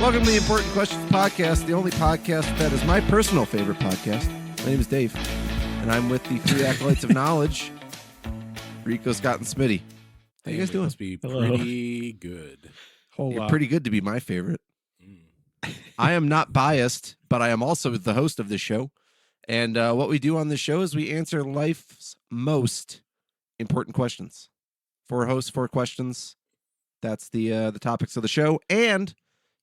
Welcome to the Important Questions Podcast, the only podcast that is my personal favorite podcast. My name is Dave, and I'm with the three acolytes of knowledge, Rico, Scott, and Smitty. How you guys doing? Must be pretty good. You're pretty good to be my favorite. I am not biased, but I am also the host of this show. And what we do on this show is we answer life's most important questions. Four hosts, four questions. That's the topics of the show. And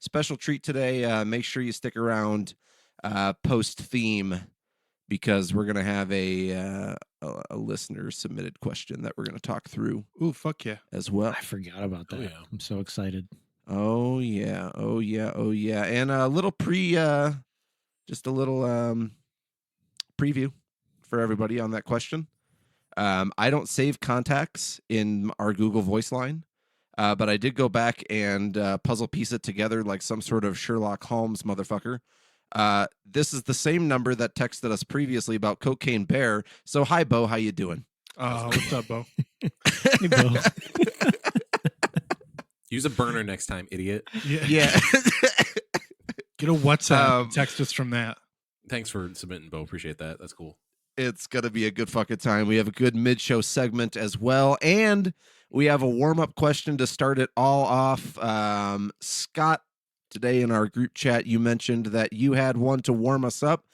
special treat today, make sure you stick around post-theme because we're going to have a listener-submitted question that we're going to talk through. Ooh, fuck yeah. As well. I forgot about that. Oh, yeah. I'm so excited. Oh, yeah. Oh, yeah. Oh, yeah. And a little just a little preview for everybody on that question. I don't save contacts in our Google Voice line, but I did go back and puzzle piece it together like some sort of Sherlock Holmes motherfucker. This is the same number that texted us previously about Cocaine Bear. So, hi, Bo. How you doing? What's up, Bo? Hey, Bo. Use a burner next time, idiot. Yeah. Get a WhatsApp and text us from that. Thanks for submitting, Bo. Appreciate that. That's cool. It's going to be a good fucking time. We have a good mid-show segment as well. And we have a warm-up question to start it all off. Scott, today in our group chat, you mentioned that you had one to warm us up.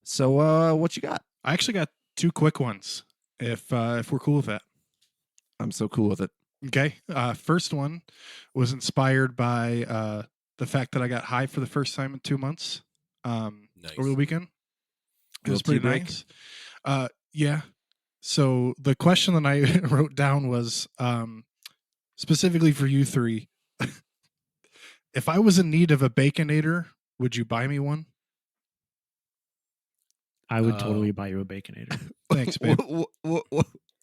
So what you got? I actually got two quick ones, if we're cool with that. I'm so cool with it. Okay. First one was inspired by the fact that I got high for the first time in 2 months Nice. over the weekend. It was Little tea pretty break? nice. Yeah. So the question that I wrote down was specifically for you three. If I was in need of a Baconator, would you buy me one? I would totally buy you a Baconator. Thanks, babe.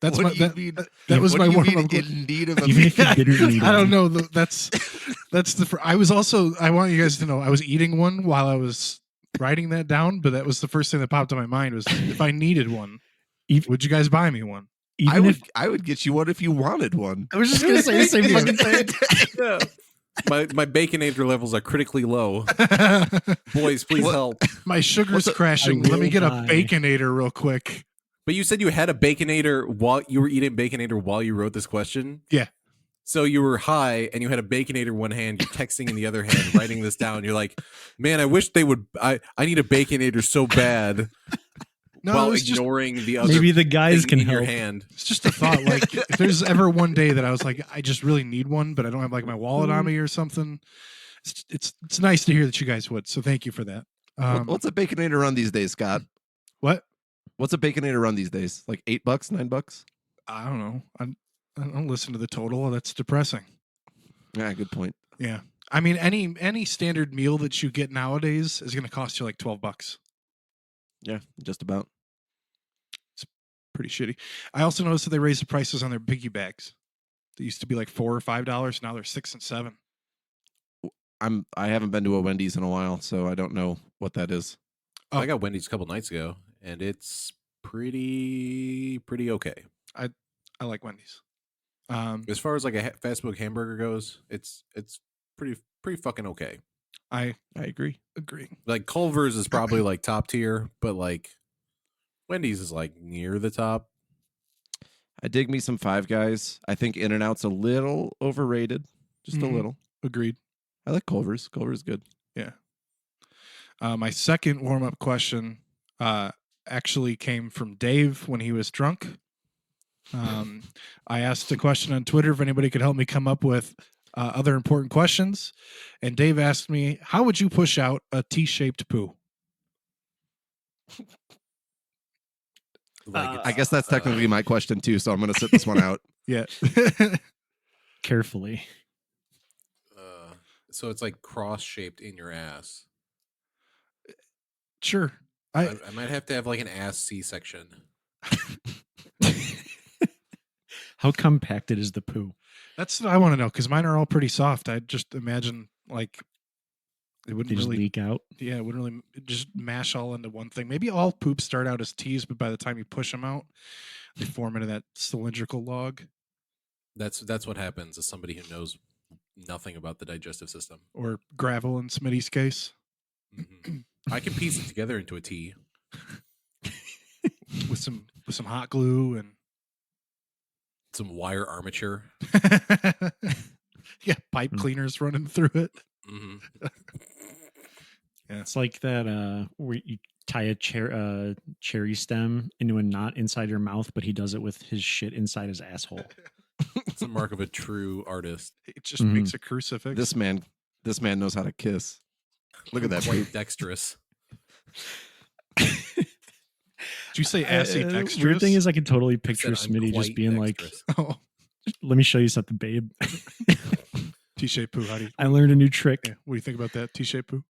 That's what my do you that, mean? that was What my do you warm mean up. in need of a Even if you didn't need I don't one. know. That's the. I was also. I want you guys to know I was eating one while I was writing that down, but that was the first thing that popped in my mind was if I needed one, would you guys buy me one? Even if I would get you one if you wanted one. I was just gonna say the same fucking thing. Yeah. My Baconator levels are critically low. Boys, please help. My sugar's crashing. I Let me will get a die. Baconator real quick. But you said you had a Baconator while you were eating Baconator while you wrote this question? Yeah. So you were high and you had a Baconator in one hand, you're texting in the other hand, writing this down. You're like, man, I wish they would. I need a Baconator so bad. No, while it's just ignoring the other Maybe the guys thing can in your help. hand. it's just a thought. Like if there's ever one day that I was like, I just really need one, but I don't have like my wallet on me or something. It's nice to hear that you guys would. So thank you for that. What's a Baconator run these days, Scott? What? What's a Baconator run these days? Like $8, $9? I don't know. I don't listen to the total. That's depressing. Yeah, good point. Yeah. I mean, any standard meal that you get nowadays is going to cost you like $12. Yeah, just about. Pretty shitty. I also noticed that they raised the prices on their piggy bags. They used to be like $4 or $5. Now they're $6 and $7. I haven't been to a Wendy's in a while, so I don't know what that is. Oh. I got Wendy's a couple nights ago, and it's pretty okay. I like Wendy's. As far as like a fast food hamburger goes, it's pretty fucking okay. I agree. agree. Like Culver's is probably like top tier, but like Wendy's is like near the top. I dig me some Five Guys. I think In-N-Out's a little overrated, just a Mhm. little. Agreed. I like Culver's. Culver's good. Yeah. My second warm-up question actually came from Dave when he was drunk. I asked a question on Twitter if anybody could help me come up with other important questions. And Dave asked me, how would you push out a T-shaped poo? Like I guess that's technically my question too, so I'm going to sit this one out. Yeah. Carefully. so it's like cross shaped in your ass. Sure. I might have to have like an ass C-section. How compacted is the poo? That's what I want to know, because mine are all pretty soft. I just imagine like it They wouldn't just really leak out. Yeah, it wouldn't really just mash all into one thing. Maybe all poops start out as T's, but by the time you push them out, they form into that cylindrical log. That's what happens as somebody who knows nothing about the digestive system. Or gravel in Smitty's case. Mhm. I can piece it together into a T. with some hot glue and Some wire armature. yeah, pipe cleaners running through it. Hmm. It's like that where you tie a cherry stem into a knot inside your mouth, but he does it with his shit inside his asshole. It's a mark of a true artist. It just makes a crucifix. This man knows how to kiss. Look at that. Quite dexterous. Did you say assy dexterous? Weird thing is, I can totally picture I said I'm Smitty just quite being dexterous. oh, like, "Let me show you something, babe. T-shaped poo. How do you? I learned a new trick." Yeah, what do you think about that T-shaped poo?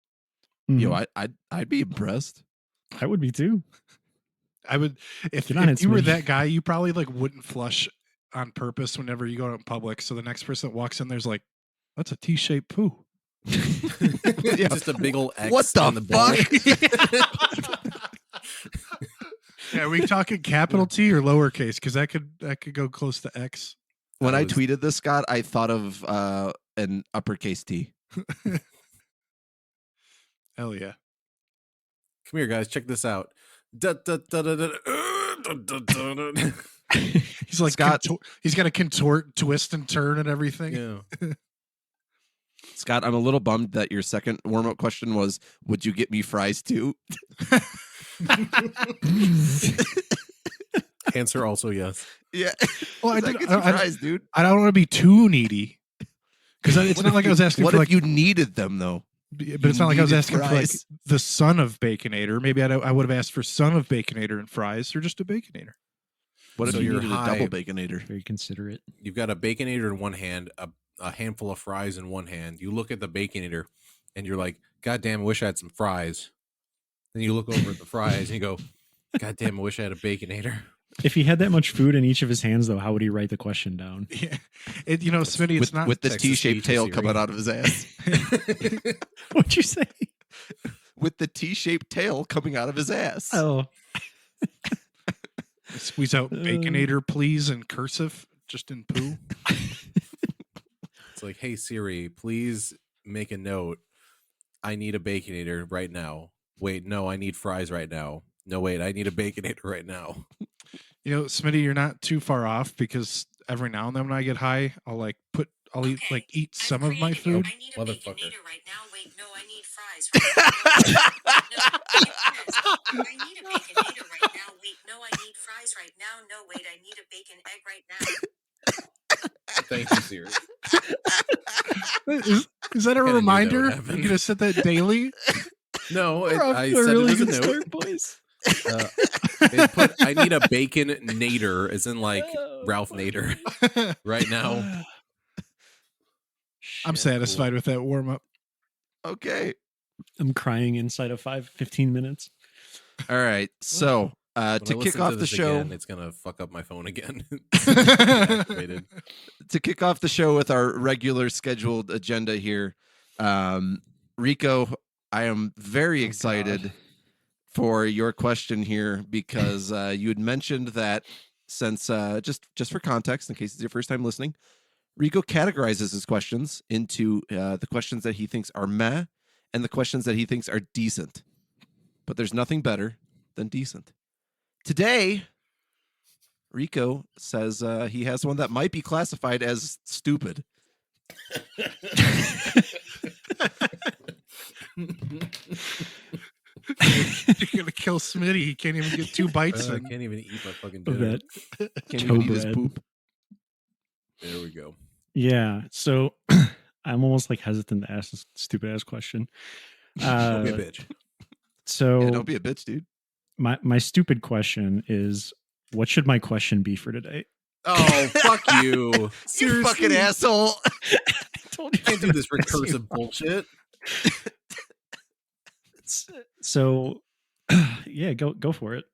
Yo, Mhm. I'd be impressed. I would be too. I would if Get on it, you were Smitty. that guy, you probably like wouldn't flush on purpose whenever you go out in public. So the next person that walks in there's like, that's a T-shaped poo. Yeah. Just a big old X What the on the bowl. Yeah, are we talking capital T or lowercase? Because that could go close to X. When That I was- tweeted this, Scott, I thought of an uppercase T. Hell yeah. Come here, guys. Check this out. Da, da, da, da, da, da, da, da, da. He's like Scott- he's got to contort, twist, and turn and everything. Yeah. Scott, I'm a little bummed that your second warm-up question was, would you get me fries too? Answer also yes. Yeah. Well, I That did- gets you I- fries, dude. I don't want to be too needy. Because it's not like I was asking What for if like, you needed them though? but it's not like I was needed asking for like fries? the son of Baconator. Maybe I would have asked for son of Baconator and fries, or just a Baconator. What So if you you're needed high- a double baconator? Very considerate. You've got a Baconator in one hand, a handful of fries in one hand. You look at the Baconator and you're like, God damn, I wish I had some fries. Then you look over at the fries and you go, God damn, I wish I had a Baconator. If he had that much food in each of his hands, though, how would he write the question down? Yeah, Smitty, it's not With the Texas T-shaped Speech tail Siri. coming out of his ass. What'd you say? With the T-shaped tail coming out of his ass. Oh, squeeze out Baconator, please, in cursive, just in poo. It's like, hey Siri, please make a note. I need a Baconator right now. Wait, no, I need fries right now. No, wait, I need a Baconator right now. You know, Smitty, you're not too far off because every now and then when I get high, I'll eat some of my food. I need a Motherfucker. Baconator right now. Wait, no, I need fries right now. No, I need a Baconator right now. Wait, no, I need fries right now. No, wait, I need a bacon egg right now. Thank you, Siri. Is that a Kinda knew that would reminder? happen. You're gonna set that daily? No, we're off I to a said really it as a good note. start, boys. They put, I need a bacon nader, as in like Oh, Ralph fuck. Nader right now. I'm Shit. satisfied with that warm up. Okay. I'm crying inside of 15 minutes. All right. So When I to kick listen off to the this show, again, it's gonna fuck up my phone again. It's deactivated. to kick off the show with our regular scheduled agenda here, Rico, I am very Oh, excited God. for your question here because you had mentioned that since just for context, in case it's your first time listening, Rico categorizes his questions into the questions that he thinks are meh and the questions that he thinks are decent. But there's nothing better than decent. Today, Rico says he has one that might be classified as stupid. You're gonna kill Smitty. He can't even get 2 bites I in. can't even eat my fucking Of dinner. that. Can't Toe even eat his bread. poop. There we go. Yeah. So I'm almost like hesitant to ask this stupid ass question. Don't be a bitch. So Yeah, don't be a bitch, dude. my stupid question is, what should my question be for today? Oh, fuck you. You fucking asshole. I told You can't do this recursive bullshit. So yeah, go for it.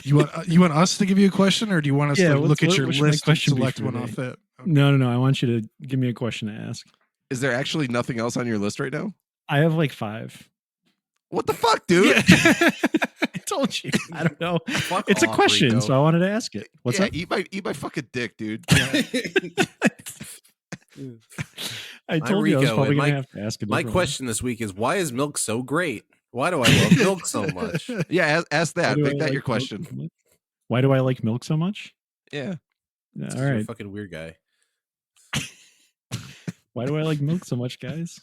You want us to give you a question, or do you want us Yeah, to look at what your should my list and question be select for one today? off that? No. I want you to give me a question to ask. Is there actually nothing else on your list right now? I have like 5. What the fuck, dude? I told you. I don't know. Fuck It's a off, question, Rico. so I wanted to ask it. What's yeah, up? eat my fucking dick, dude. I I'm told you I was Rico, probably and going to have to ask a My different question this week is, why is milk so great? Why do I love milk so much? Yeah, ask one. that. Why do Make I that like your milk question. so much? Why do I like milk so much? Yeah. Yeah, all You're a right. fucking weird guy. Why do I like milk so much, guys?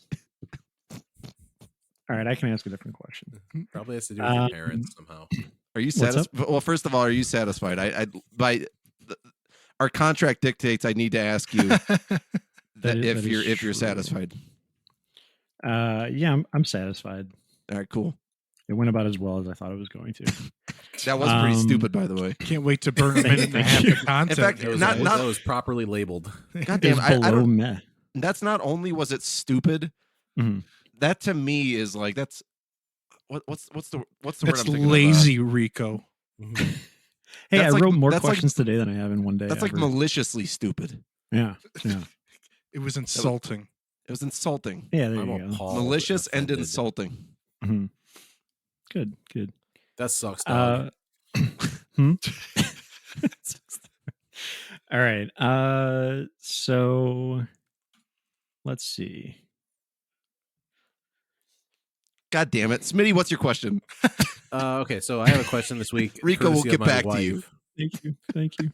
All right, I can ask a different question. Probably has to do with your parents somehow. Are you What's up? satisfied? Well, first of all, are you satisfied? Our contract dictates I need to ask you That if is you're true. satisfied. Yeah, I'm satisfied. All right, cool. It went about as well as I thought it was going to. That was pretty Um, stupid, by the way. Can't wait to burn a minute and a half you. of content. In fact, That was, not- that was properly labeled. God It was damn, I below don't. meh. That's not only was it stupid. Mhm. That to me is like that's what's the word That's I'm thinking lazy, Rico. Hey, That's I like- wrote more that's like- questions today than I have in one day. That's like ever. maliciously stupid. Yeah. It was insulting. It was insulting, Yeah, there I'm you go. appalled malicious and offended. insulting. Mhm. Good. That sucks, dog. Hmm? All right. So let's see. God damn it, Smitty, what's your question? Okay, so I have a question this week. Rico will courtesy of get my back to wife. you. Thank you.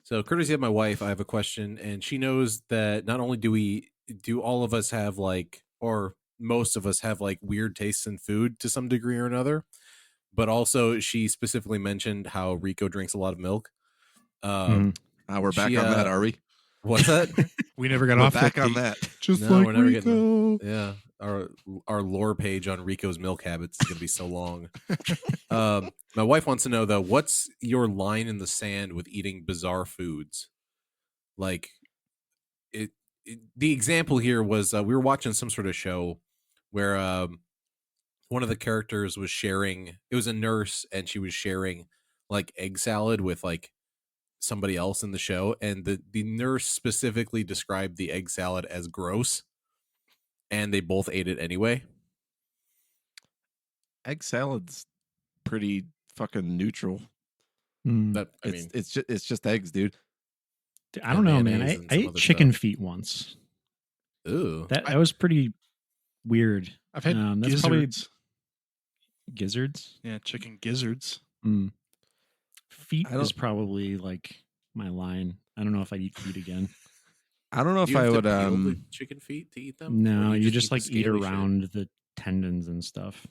So, courtesy of my wife, I have a question, and she knows that not only do all of us have or most of us have weird tastes in food to some degree or another, but also she specifically mentioned how Rico drinks a lot of milk. Mhm. We're back She, on that, are we? What's that? We never got We're off back that on deep. that. Just No, like we're never getting- Rico. Yeah, our lore page on Rico's milk habits is gonna be so long. My wife wants to know though, what's your line in the sand with eating bizarre foods? Like, the example here was we were watching some sort of show where one of the characters was sharing. It was a nurse, and she was sharing egg salad with somebody else in the show, and the nurse specifically described the egg salad as gross, and they both ate it anyway. Egg salad's pretty fucking neutral. Mm. That I mean, It's just eggs, dude. I don't know, man. mayonnaise I and some ate other chicken stuff. feet once. ooh, That was pretty weird. I've had That's probably gizzards. gizzards. Yeah, chicken gizzards. Mm. Feet I don't- is probably my line. I don't know if I'd eat feet again. I don't know if Do you I have to would. peel the chicken feet to eat them. No, Or you just the eat scaly shit? around the tendons and stuff.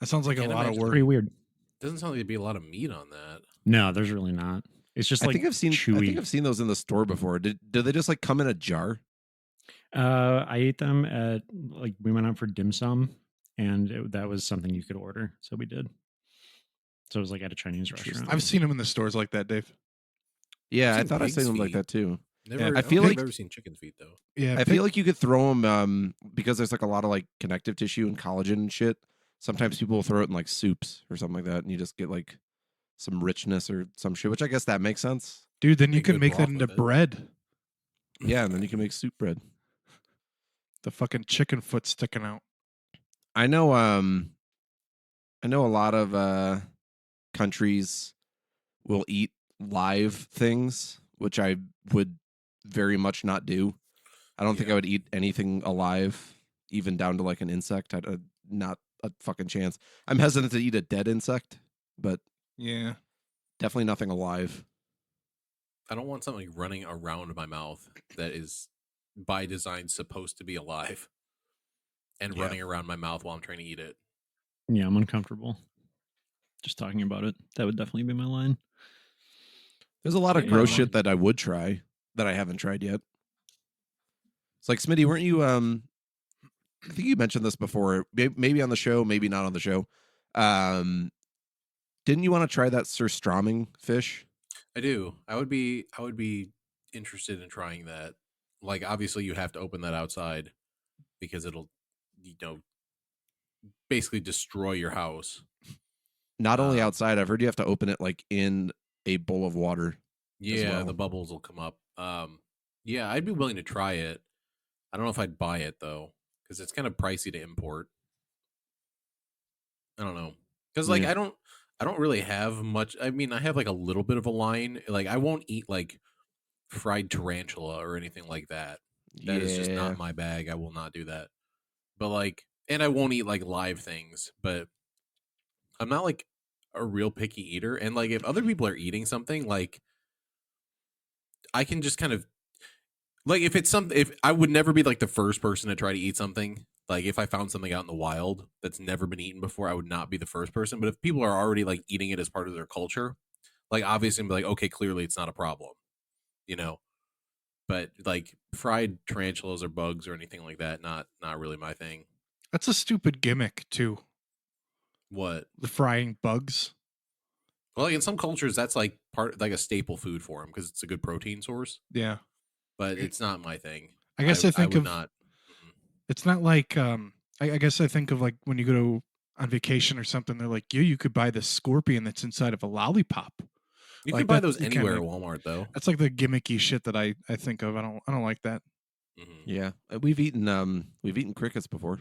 That sounds like a Can't lot of imagine work. Pretty weird. Doesn't sound like there'd be a lot of meat on that. No, there's really not. It's just I think I've seen. chewy. I think I've seen those in the store before. Do they just come in a jar? I ate them at we went out for dim sum, and that was something you could order, so we did. So it was at a Chinese restaurant. I've seen them in the stores like that, Dave. Yeah, I've I seen thought I pig's seen them like feet. that too. Never, Yeah, I I feel feel like like- I've ever seen chicken feet though. Yeah, I feel like you could throw them because there's a lot of connective tissue and collagen and shit. Sometimes people will throw it in soups or something like that, and you just get some richness or some shit. Which I guess that makes sense. dude, then you Make can good make that broth into with it. bread. Yeah, and then you can make soup bread. The fucking chicken foot sticking out. I know. I know a lot of countries will eat live things, which I would very much not do. I don't think Yeah. I would eat anything alive, even down to an insect. I'd not a fucking chance. I'm hesitant to eat a dead insect, but Yeah. definitely nothing alive. I don't want something running around my mouth that is by design supposed to be alive and Yeah. running around my mouth while I'm trying to eat it. Yeah, I'm uncomfortable just talking about it. That would definitely be my line. There's a lot of Yeah, gross well- shit that I would try that I haven't tried yet. It's Smitty, weren't you? I think you mentioned this before, maybe on the show, maybe not on the show. Didn't you want to try that surströmming fish? I do. I would be interested in trying that. Obviously you have to open that outside because it'll basically destroy your house. Not only Um, outside, I've heard you have to open it in a bowl of water. Yeah, well. the bubbles will come up. Yeah, I'd be willing to try it. I don't know if I'd buy it though, because it's kind of pricey to import. I don't know, because Yeah. I don't really have much. I mean, I have a little bit of a line. I won't eat fried tarantula or anything like that. That is just not my bag. I will not do that. But like, and I won't eat like live things, but I'm not like a real picky eater. And like, if other people are eating something, like I can just kind of like, if I would never be like the first person to try to eat something. Like if I found something out in the wild that's never been eaten before, I would not be the first person. But if people are already like eating it as part of their culture, like obviously I'm like, okay, clearly it's not a problem, you know. But like fried tarantulas or bugs or anything like that, not really my thing. That's a stupid gimmick too. What? The frying bugs. Well, like in some cultures, that's like like a staple food for them because it's a good protein source. Yeah. But it's not my thing. I guess I think would of not. it's not like I guess I think of like when you go on vacation or something, they're like, you could buy the scorpion that's inside of a lollipop. You Like can buy that- those you anywhere kinda- at Walmart, though. That's like the gimmicky shit that I think of. I don't like that. Yeah, we've eaten crickets before.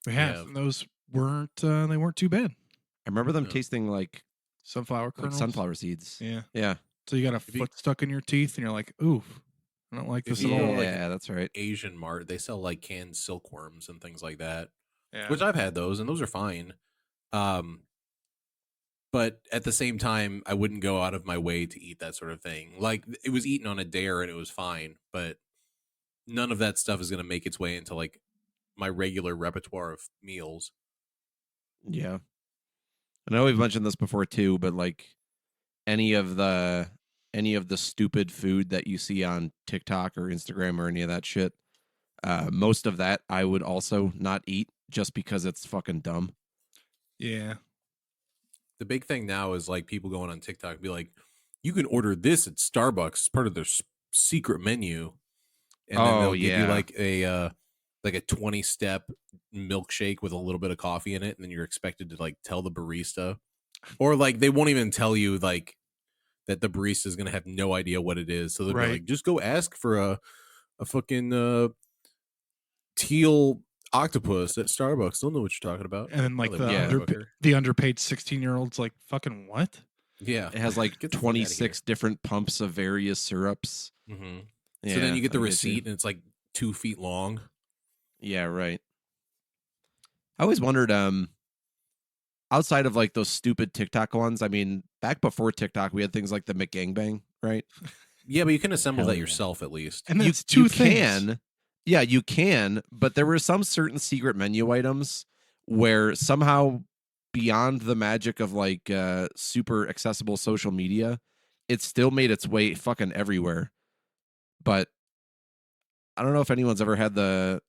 We have. Yeah. And those weren't they weren't too bad. I remember them No. tasting like Sunflower kernels. sunflower seeds. Yeah. Yeah, So you got a If you- foot stuck in your teeth, and you're like, "Oof, I don't like If this you at go all." to, like, yeah, that's right. Asian Mart, they sell like canned silkworms and things like that, Yeah. which I've had those, and those are fine. But at the same time, I wouldn't go out of my way to eat that sort of thing. Like it was eaten on a dare and it was fine, but none of that stuff is going to make its way into like my regular repertoire of meals. Yeah, I know we've mentioned this before too, but like any of the stupid food that you see on TikTok or Instagram or any of that shit, most of that I would also not eat just because it's fucking dumb. Yeah. The big thing now is like people going on TikTok be like, you can order this at Starbucks, it's part of their secret menu, and then they'll give you like a 20-step milkshake with a little bit of coffee in it, and then you're expected to like tell the barista, or like they won't even tell you like that the barista is gonna have no idea what it is, so they'll be like, just go ask for a fucking teal octopus at Starbucks. They'll know what you're talking about. And then like Motherfucker. the underpaid 16-year-olds like, fucking what? Yeah, It has like Get the fuck outta here. 26 different pumps of various syrups. Mm-hmm. Yeah, So then you get the I you. receipt, and it's like 2 feet long. Yeah, right. I always wondered, outside of like those stupid TikTok ones, I mean, back before TikTok, we had things like the McGangbang, right? Yeah, but you can assemble Hell that yeah. yourself at least. And You, that's two you things. can, yeah, you can, but there were some certain secret menu items where somehow beyond the magic of like super accessible social media, it still made its way fucking everywhere. But I don't know if anyone's ever had the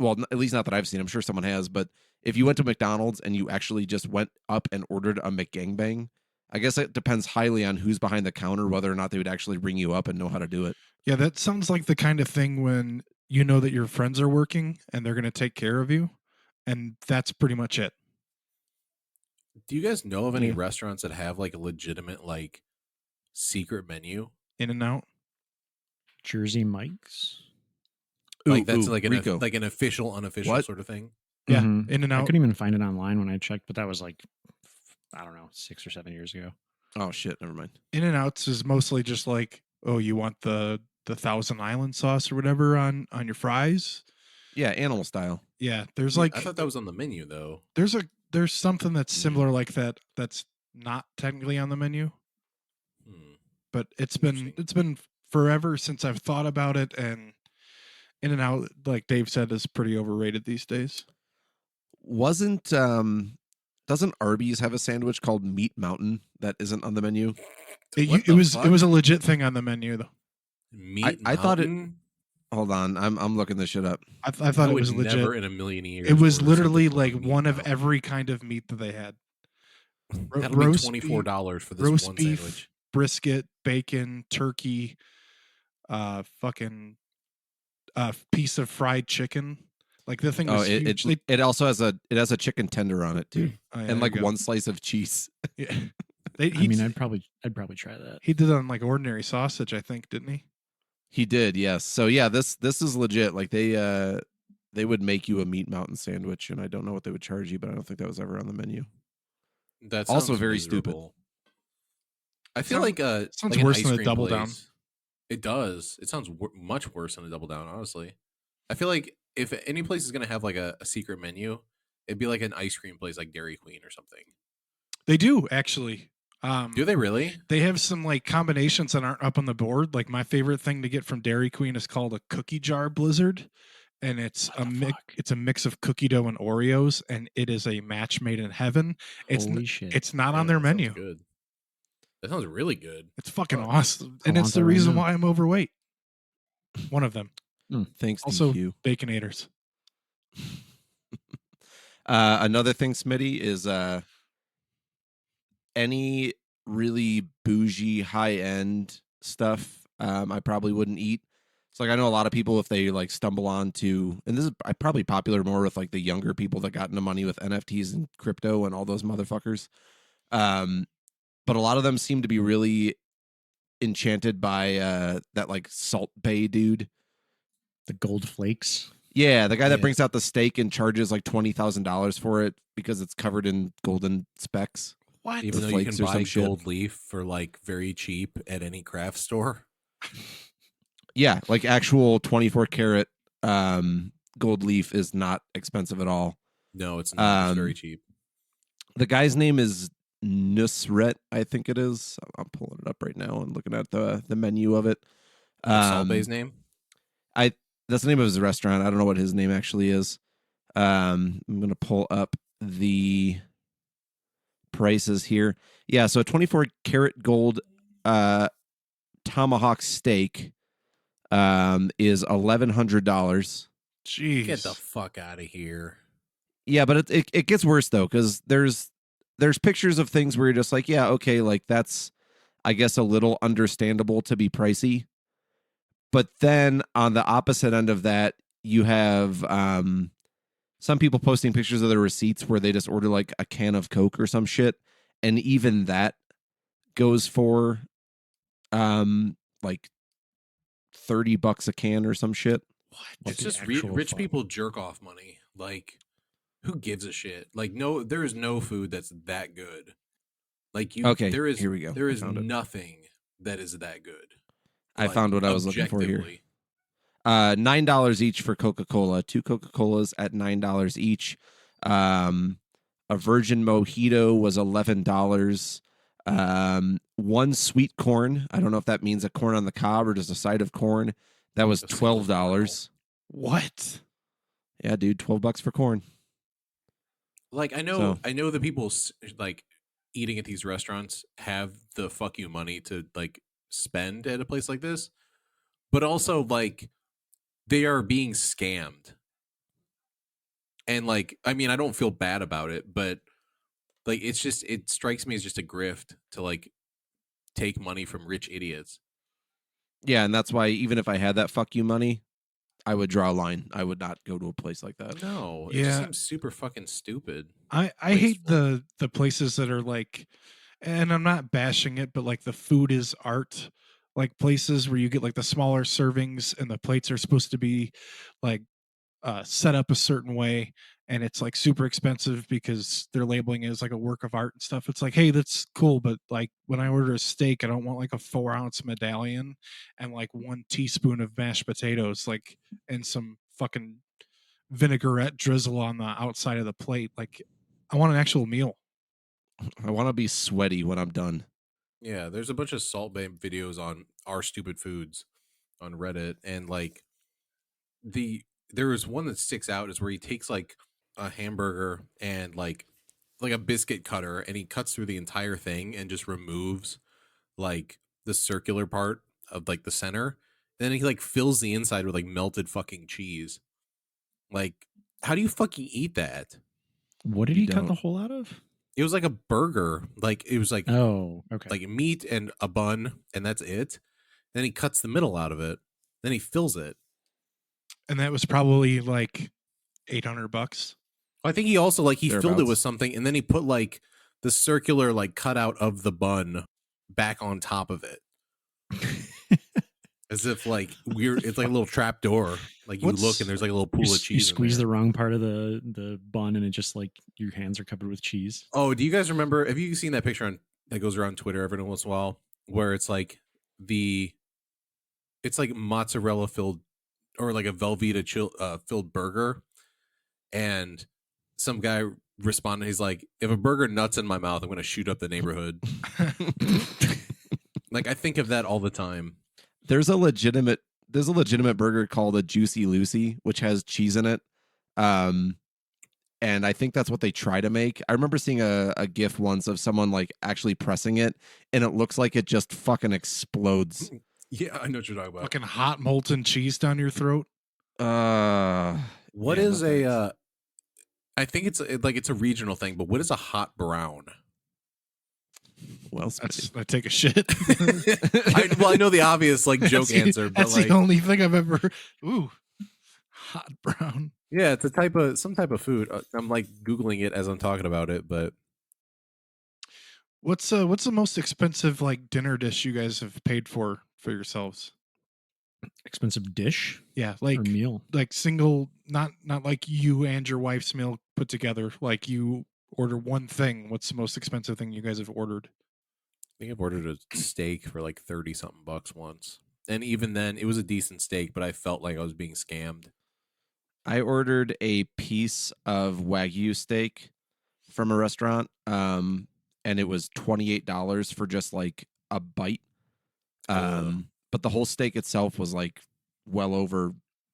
well, at least not that I've seen. I'm sure someone has, but if you went to McDonald's and you actually just went up and ordered a McGangbang, I guess it depends highly on who's behind the counter, whether or not they would actually ring you up and know how to do it. Yeah, that sounds like the kind of thing when you know that your friends are working and they're going to take care of you, and that's pretty much it. Do you guys know of any Yeah. restaurants that have like a legitimate like secret menu? In and out. Jersey Mike's. Like that's Ooh, like Rico. an official, unofficial What? sort of thing. Yeah, Mhm. in and I out. couldn't even find it online when I checked, but that was like, I don't know, 6 or 7 years ago. Oh shit, never mind. In and outs is mostly just like, oh, you want the Thousand Island sauce or whatever on your fries. Yeah, animal style. Yeah, there's I like thought that was on the menu though. there's something that's similar like that that's not technically on the menu, Hmm. but it's Interesting. been forever since I've thought about it, and In and Out, like Dave said, is pretty overrated these days. Wasn't doesn't Arby's have a sandwich called Meat Mountain that isn't on the menu? What It the was fuck? it was a legit thing on the menu though. Meat I thought it- Mountain? Hold on, I'm looking this shit up. I thought I it would was legit. never in a million years. It was order literally something like called Meat one of Mountain. every kind of meat that they had. That'll be $24 for this roast one beef, sandwich. brisket, bacon, turkey, fucking piece of fried chicken. Like the thing Oh, was huge. it also has a chicken tender on it too, Oh, yeah, and there like you go. one slice of cheese. Yeah. I mean, I'd probably try that. he did it on like ordinary sausage, I think, didn't he? He did, yes. So yeah, this is legit. Like they would make you a Meat Mountain sandwich, and I don't know what they would charge you, but I don't think that was ever on the menu. That Also sounds very stupid. miserable. I feel Sounds- like sounds like an worse ice than a cream Double Down. place. It does. It sounds much worse than a Double Down, honestly. I feel like if any place is going to have like a secret menu, it'd be like an ice cream place like Dairy Queen or something. They do actually. Do they really? They have some like combinations that aren't up on the board. Like my favorite thing to get from Dairy Queen is called a cookie jar blizzard, and it's What a the mix. fuck? It's a mix of cookie dough and Oreos, and it is a match made in heaven. Holy shit. It's not on Damn, their that sounds menu. good. That sounds really good. It's fucking Fuck. awesome, I and want it's the that right reason now. why I'm overweight. One of them. Thanks, Also, DQ. Baconators. Another thing, Smitty, is any really bougie, high end stuff. I probably wouldn't eat. It's like I know a lot of people if they like stumble onto, and this is probably popular more with like the younger people that got into money with NFTs and crypto and all those motherfuckers. But a lot of them seem to be really enchanted by that like Salt Bay dude. The gold flakes. Yeah, the guy that Yeah. brings out the steak and charges like $20,000 for it because it's covered in golden specks. What? Even Or though you flakes can or some buy shit. gold leaf for like very cheap at any craft store. Yeah, like actual 24 karat gold leaf is not expensive at all. No, it's not. It's very Um, cheap. The guy's name is Nusret, I think it is. I'm pulling it up right now and looking at the menu of it. What's Salt Bay's name? That's the name of his restaurant. I don't know what his name actually is. I'm gonna pull up the prices here. Yeah, so a 24 karat gold tomahawk steak is $1,100. Jeez. Get the fuck out of here. Yeah, but it gets worse though because there's pictures of things where you're just like, yeah, okay, like that's I guess a little understandable to be pricey. But then on the opposite end of that, you have some people posting pictures of their receipts where they just order like a can of Coke or some shit, and even that goes for like $30 a can or some shit. What It's the just actual rich fuck? people jerk off money. Like, who gives a shit? Like, no, there is no food that's that good. Like you, Okay, there is. here we go. There I is found it. nothing that is that good. I found what I was looking for here. objectively. $9 each for Coca-Cola. 2 Coca-Colas at $9 each. A virgin mojito was $11. One sweet corn. I don't know if that means a corn on the cob or just a side of corn. That was A single $12. What? Yeah, dude, $12 for corn. Like I know, So- I know the people like eating at these restaurants have the fuck you money to like spend at a place like this, but also like they are being scammed. And like, I mean, I don't feel bad about it, but like it's just it strikes me as just a grift to like take money from rich idiots. Yeah, and that's why even if I had that fuck you money, I would draw a line. I would not go to a place like that. No, it just Yeah. seems super fucking stupid. I hate Wasteful. the places that are like, and I'm not bashing it, but like the food is art, like places where you get like the smaller servings and the plates are supposed to be like set up a certain way, and it's like super expensive because they're labeling it as like a work of art and stuff. It's like, hey, that's cool, but like when I order a steak, I don't want like a 4-ounce medallion and like 1 teaspoon of mashed potatoes, like and some fucking vinaigrette drizzle on the outside of the plate. Like, I want an actual meal. I want to be sweaty when I'm done. Yeah, there's a bunch of Salt Bay videos on Our Stupid Foods on Reddit, and like there is one that sticks out is where he takes like a hamburger and like a biscuit cutter and he cuts through the entire thing and just removes like the circular part of like the center. Then he like fills the inside with like melted fucking cheese. Like, how do you fucking eat that? What did You he cut the don't. hole out of? It was like a burger. Like it was like Oh, okay. like meat and a bun, and that's it. Then he cuts the middle out of it. Then he fills it. And that was probably like $800. I think he also like he filled it Thereabouts. with something, and then he put like the circular like cutout of the bun back on top of it, as if like it's like a little trap door. Like you look What's- and there's like a little pool you, of you cheese. in squeeze there. the wrong part of the bun and it just like your hands are covered with cheese. Oh, do you guys remember? Have you seen that picture that goes around Twitter every once in a while, where it's like the it's like mozzarella filled or like a Velveeta filled burger. And some guy responded, he's like, if a burger nuts in my mouth, I'm going to shoot up the neighborhood. Like, I think of that all the time. There's a legitimate burger called a Juicy Lucy, which has cheese in it. And I think that's what they try to make. I remember seeing a GIF once of someone like actually pressing it, and it looks like it just fucking explodes. Yeah, I know what you're talking about. Fucking hot molten cheese down your throat. What yeah, is no thanks. I think it's a regional thing, but what is a hot brown? Well, I take a shit. I know the obvious like joke answer, but that's like, the only thing I've ever. Ooh, hot brown. yeah, it's some type of food. I'm like Googling it as I'm talking about it, but What's the most expensive like dinner dish you guys have paid for yourselves? Expensive dish Yeah, like or meal? like single, not like you and your wife's meal put together. Like you order one thing. What's the most expensive thing you guys have ordered? I think I've ordered a steak for like 30 something bucks once. And even then it was a decent steak, but I felt like I was being scammed. I ordered a piece of Wagyu steak from a restaurant, and it was $28 for just like a bite. But the whole steak itself was like well over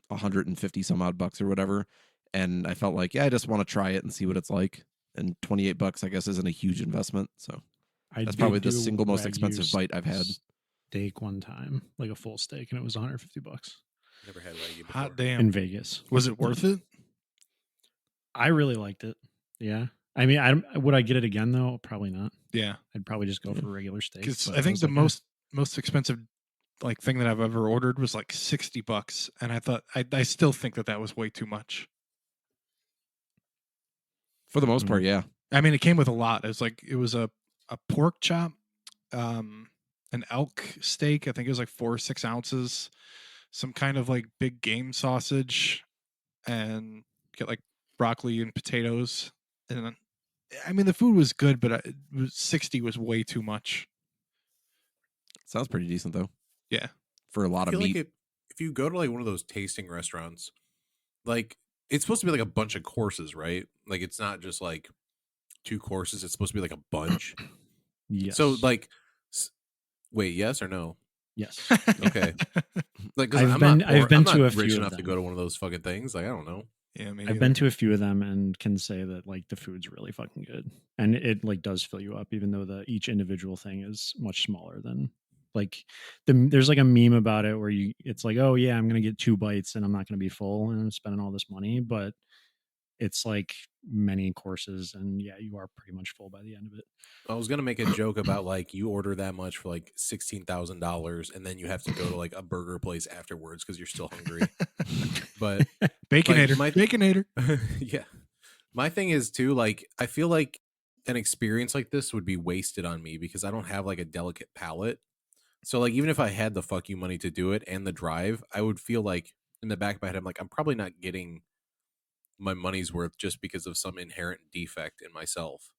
150 some odd bucks or whatever. And I felt like, yeah, I just want to try it and see what it's like. And $28, I guess, isn't a huge investment. So I that's did probably the do single most Wagyu expensive bite I've had. Steak one time, like a full steak, and it was $150 Never had Wagyu before. Hot damn. in Vegas. Was it worth it? I really liked it. Yeah. I mean, would I get it again though? Probably not. Yeah, I'd probably just go for a regular steak. because but I think was the like, most expensive like thing that I've ever ordered was like $60, and I thought I still think that was way too much. For the most part, yeah. I mean, it came with a lot. It was a pork chop, an elk steak. I think it was like 4 or 6 ounces, some kind of like big game sausage, and get like broccoli and potatoes. And then, I mean, the food was good, but 60 was way too much. Sounds pretty decent though. Yeah. For a lot I of feel meat. like if you go to like one of those tasting restaurants, like it's supposed to be like a bunch of courses, right? Like it's not just like 2 courses. It's supposed to be like a bunch. yes. So like, wait, yes or no? yes. Okay. Like, 'cause I've I'm been- not I've poor- been I'm to not a few rich of enough to them. go to one of those fucking things. Like, I don't know. Yeah, me I've neither. been to a few of them and can say that like the food's really fucking good, and it like does fill you up, even though each individual thing is much smaller than like there's like a meme about it where it's like, oh yeah, I'm gonna get 2 bites and I'm not gonna be full and I'm spending all this money, but it's like many courses and yeah, you are pretty much full by the end of it. I was gonna make a joke about like you order that much for like $16,000 and then you have to go to like a burger place afterwards because you're still hungry. But Baconator. Like, Baconator. yeah, my thing is too, like I feel like an experience like this would be wasted on me because I don't have like a delicate palate. So like even if I had the fuck you money to do it and the drive, I would feel like in the back of my head I'm like, I'm probably not getting my money's worth just because of some inherent defect in myself.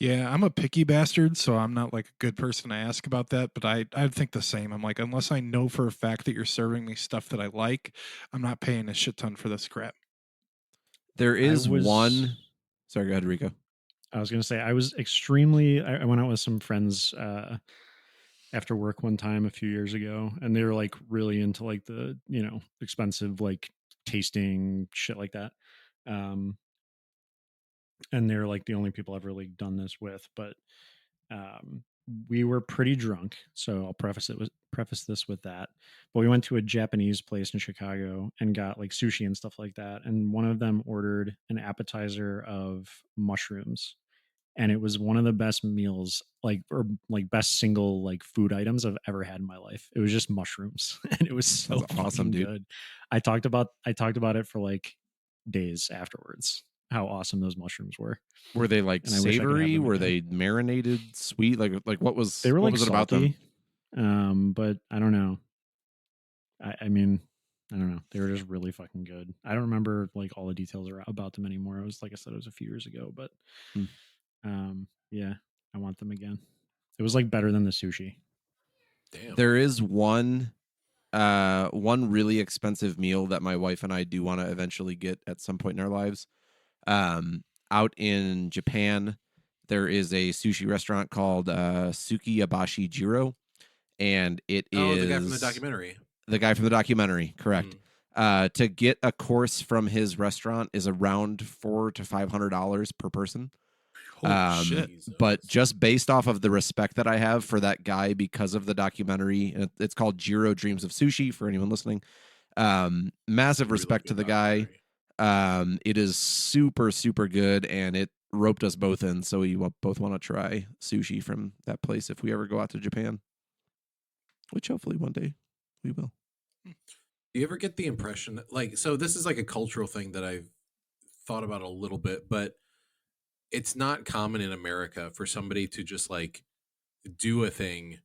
Yeah, I'm a picky bastard, so I'm not like a good person to ask about that, but I'd think the same. I'm like, unless I know for a fact that you're serving me stuff that I like, I'm not paying a shit ton for this crap. There is was- one. Sorry, go ahead, Rico. I was gonna say I was extremely. I went out with some friends after work one time a few years ago, and they were like really into like the expensive like tasting shit like that. And they're like the only people I've really done this with, but we were pretty drunk, so I'll preface this with that. But we went to a Japanese place in Chicago and got like sushi and stuff like that, and one of them ordered an appetizer of mushrooms, and it was one of the best meals or best single like food items I've ever had in my life. It was just mushrooms and it was so That's awesome, fucking dude. good. I talked about it for like days afterwards, how awesome those mushrooms were. Were they like And I wish I could have savory? them Were again. they marinated, sweet? Like what was They were what like was it about them? salty, but I don't know. I mean, I don't know. They were just really fucking good. I don't remember like all the details about them anymore. It was like I said, it was a few years ago, but yeah, I want them again. It was like better than the sushi. Damn. There is one one really expensive meal that my wife and I do want to eventually get at some point in our lives. Out in Japan, there is a sushi restaurant called Suki Abashi Jiro, and it is the guy from the documentary. The guy from the documentary, correct. To get a course from his restaurant is around $400 to $500 per person. Holy shit. But just based off of the respect that I have for that guy because of the documentary, and it's called Jiro Dreams of Sushi for anyone listening. Massive respect to the guy. It is super, super good, and it roped us both in. So we both want to try sushi from that place if we ever go out to Japan, which hopefully one day we will. Do you ever get the impression that, like, so this is like a cultural thing that I've thought about a little bit, but it's not common in America for somebody to just like do a thing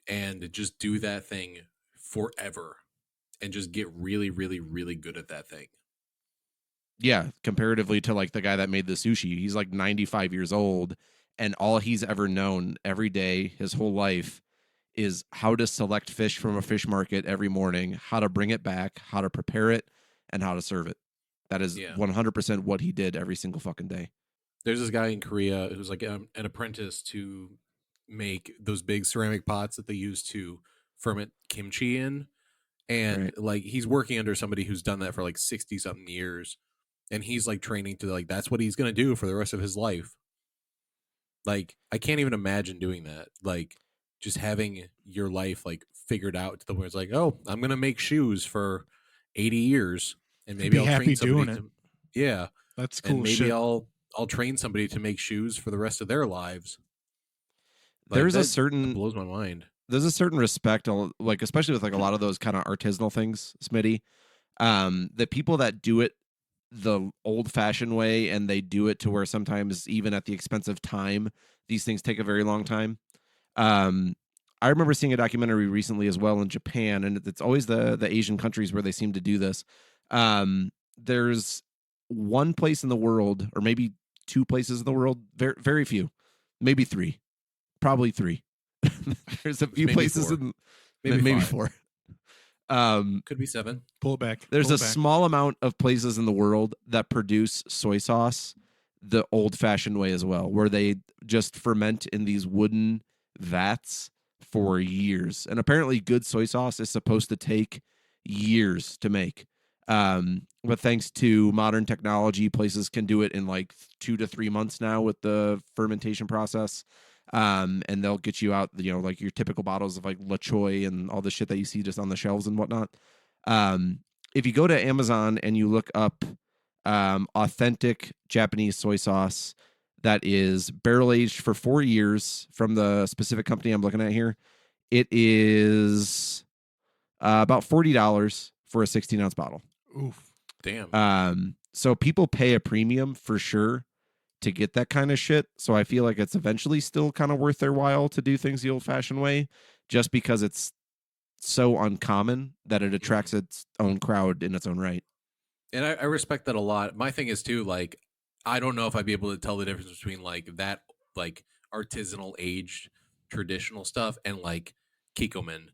and just do that thing forever and just get really, really, really good at that thing. Yeah, comparatively to like the guy that made the sushi, he's like 95 years old, and all he's ever known every day, his whole life, is how to select fish from a fish market every morning, how to bring it back, how to prepare it, and how to serve it. That is 100% what he did every single fucking day. There's this guy in Korea who's like an apprentice to make those big ceramic pots that they use to ferment kimchi in. And like he's working under somebody who's done that for like 60 something years. And he's like training to like, that's what he's going to do for the rest of his life. Like, I can't even imagine doing that. Like, just having your life like figured out to the point where it's like, oh, I'm going to make shoes for 80 years. And maybe I'll train somebody to, yeah. That's cool. And maybe shit. I'll train somebody to make shoes for the rest of their lives. Like, There's that blows my mind. There's a certain respect, like especially with like a lot of those kind of artisanal things, Smitty. The people that do it the old-fashioned way, and they do it to where sometimes even at the expense of time, these things take a very long time. I remember seeing a documentary recently as well in Japan, and it's always the Asian countries where they seem to do this. There's one place in the world, or maybe two places in the world, very, very few, maybe three, probably three. There's a few maybe places four. in Maybe four. Could be 7. Pull it back. There's a small amount of places in the world that produce soy sauce the old-fashioned way as well, where they just ferment in these wooden vats for years. And apparently good soy sauce is supposed to take years to make. But thanks to modern technology, places can do it in like 2 to 3 months now with the fermentation process. And they'll get you out, you know, like your typical bottles of like La Choy and all the shit that you see just on the shelves and whatnot. If you go to Amazon and you look up authentic Japanese soy sauce that is barrel aged for 4 years from the specific company I'm looking at here, it is about $40 for a 16-ounce bottle. Oof. Damn. So people pay a premium for sure to get that kind of shit. So I feel like it's eventually still kind of worth their while to do things the old-fashioned way, just because it's so uncommon that it attracts its own crowd in its own right. And I respect that a lot. My thing is too, like, I don't know if I'd be able to tell the difference between like that, like artisanal aged traditional stuff and like Kikkoman.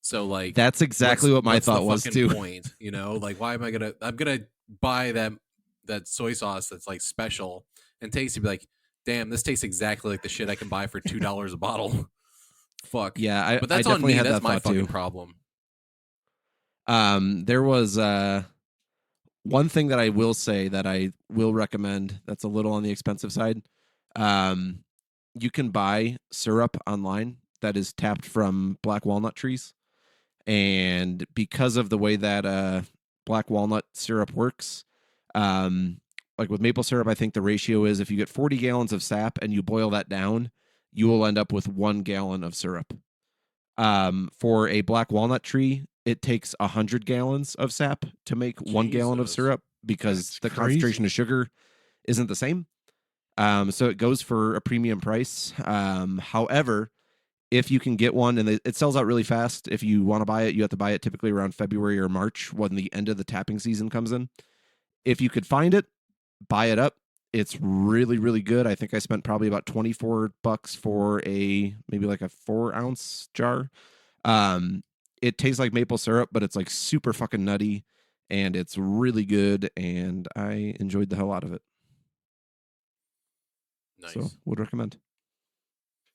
So like that's exactly what my thought was too. Point, you know, like why am I gonna? I'm gonna buy that soy sauce that's like special and taste it. Be like, damn, this tastes exactly like the shit I can buy for $2 a bottle. Fuck yeah, but that's I on me. Had That's that my fucking too. problem. There was one thing that I will say that I will recommend that's a little on the expensive side. You can buy syrup online that is tapped from black walnut trees. And because of the way that black walnut syrup works, like with maple syrup, I think the ratio is if you get 40 gallons of sap and you boil that down, you will end up with 1 gallon of syrup. For a black walnut tree, it takes 100 gallons of sap to make 1 gallon of syrup because the concentration of sugar isn't the same. So it goes for a premium price. However, if you can get one, and it sells out really fast. If you want to buy it, you have to buy it typically around February or March when the end of the tapping season comes in. If you could find it, buy it up. It's really, really good. I think I spent probably about $24 for maybe like a 4-ounce jar. it tastes like maple syrup, but it's like super fucking nutty, and it's really good, and I enjoyed the hell out of it. Nice. So would recommend.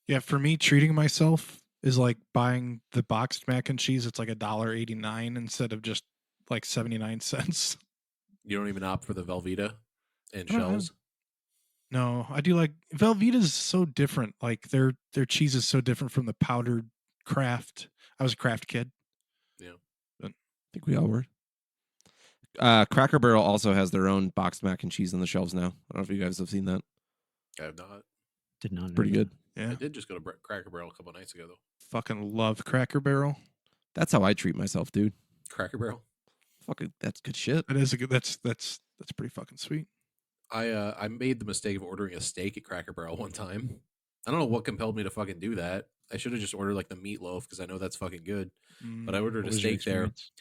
Yeah, for me, treating myself is like buying the boxed mac and cheese. It's like $1.89 instead of just like 79 cents. You don't even opt for the Velveeta and I don't- shells. No, I do like Velveeta's so different. Like their cheese is so different from the powdered Kraft. I was a Kraft kid. I think we all were. Cracker Barrel also has their own boxed mac and cheese on the shelves now. I don't know if you guys have seen that. I have not. Did not know Pretty that. good. Yeah, I did just go to Cracker Barrel a couple nights ago though. fucking love Cracker Barrel. That's how I treat myself, dude. Cracker Barrel. Fucking, that's good shit. That is a good. That's pretty fucking sweet. I made the mistake of ordering a steak at Cracker Barrel one time. I don't know what compelled me to fucking do that. I should have just ordered like the meatloaf because I know that's fucking good. But I ordered What a was your steak there. experience?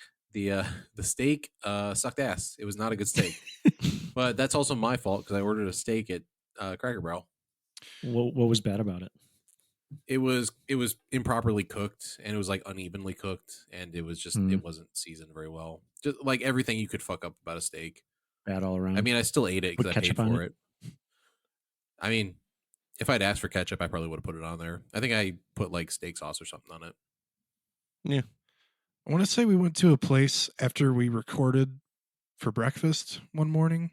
The steak sucked ass. It was not a good steak. But that's also my fault because I ordered a steak at Cracker Barrel. What was bad about it? It was improperly cooked and it was like unevenly cooked and it was just it wasn't seasoned very well. Just like everything you could fuck up about a steak. Bad all around. I mean, I still ate it Put because I paid ketchup on for it. I mean, if I'd asked for ketchup, I probably would have put it on there. I think I put like steak sauce or something on it. I want to say we went to a place after we recorded for breakfast one morning,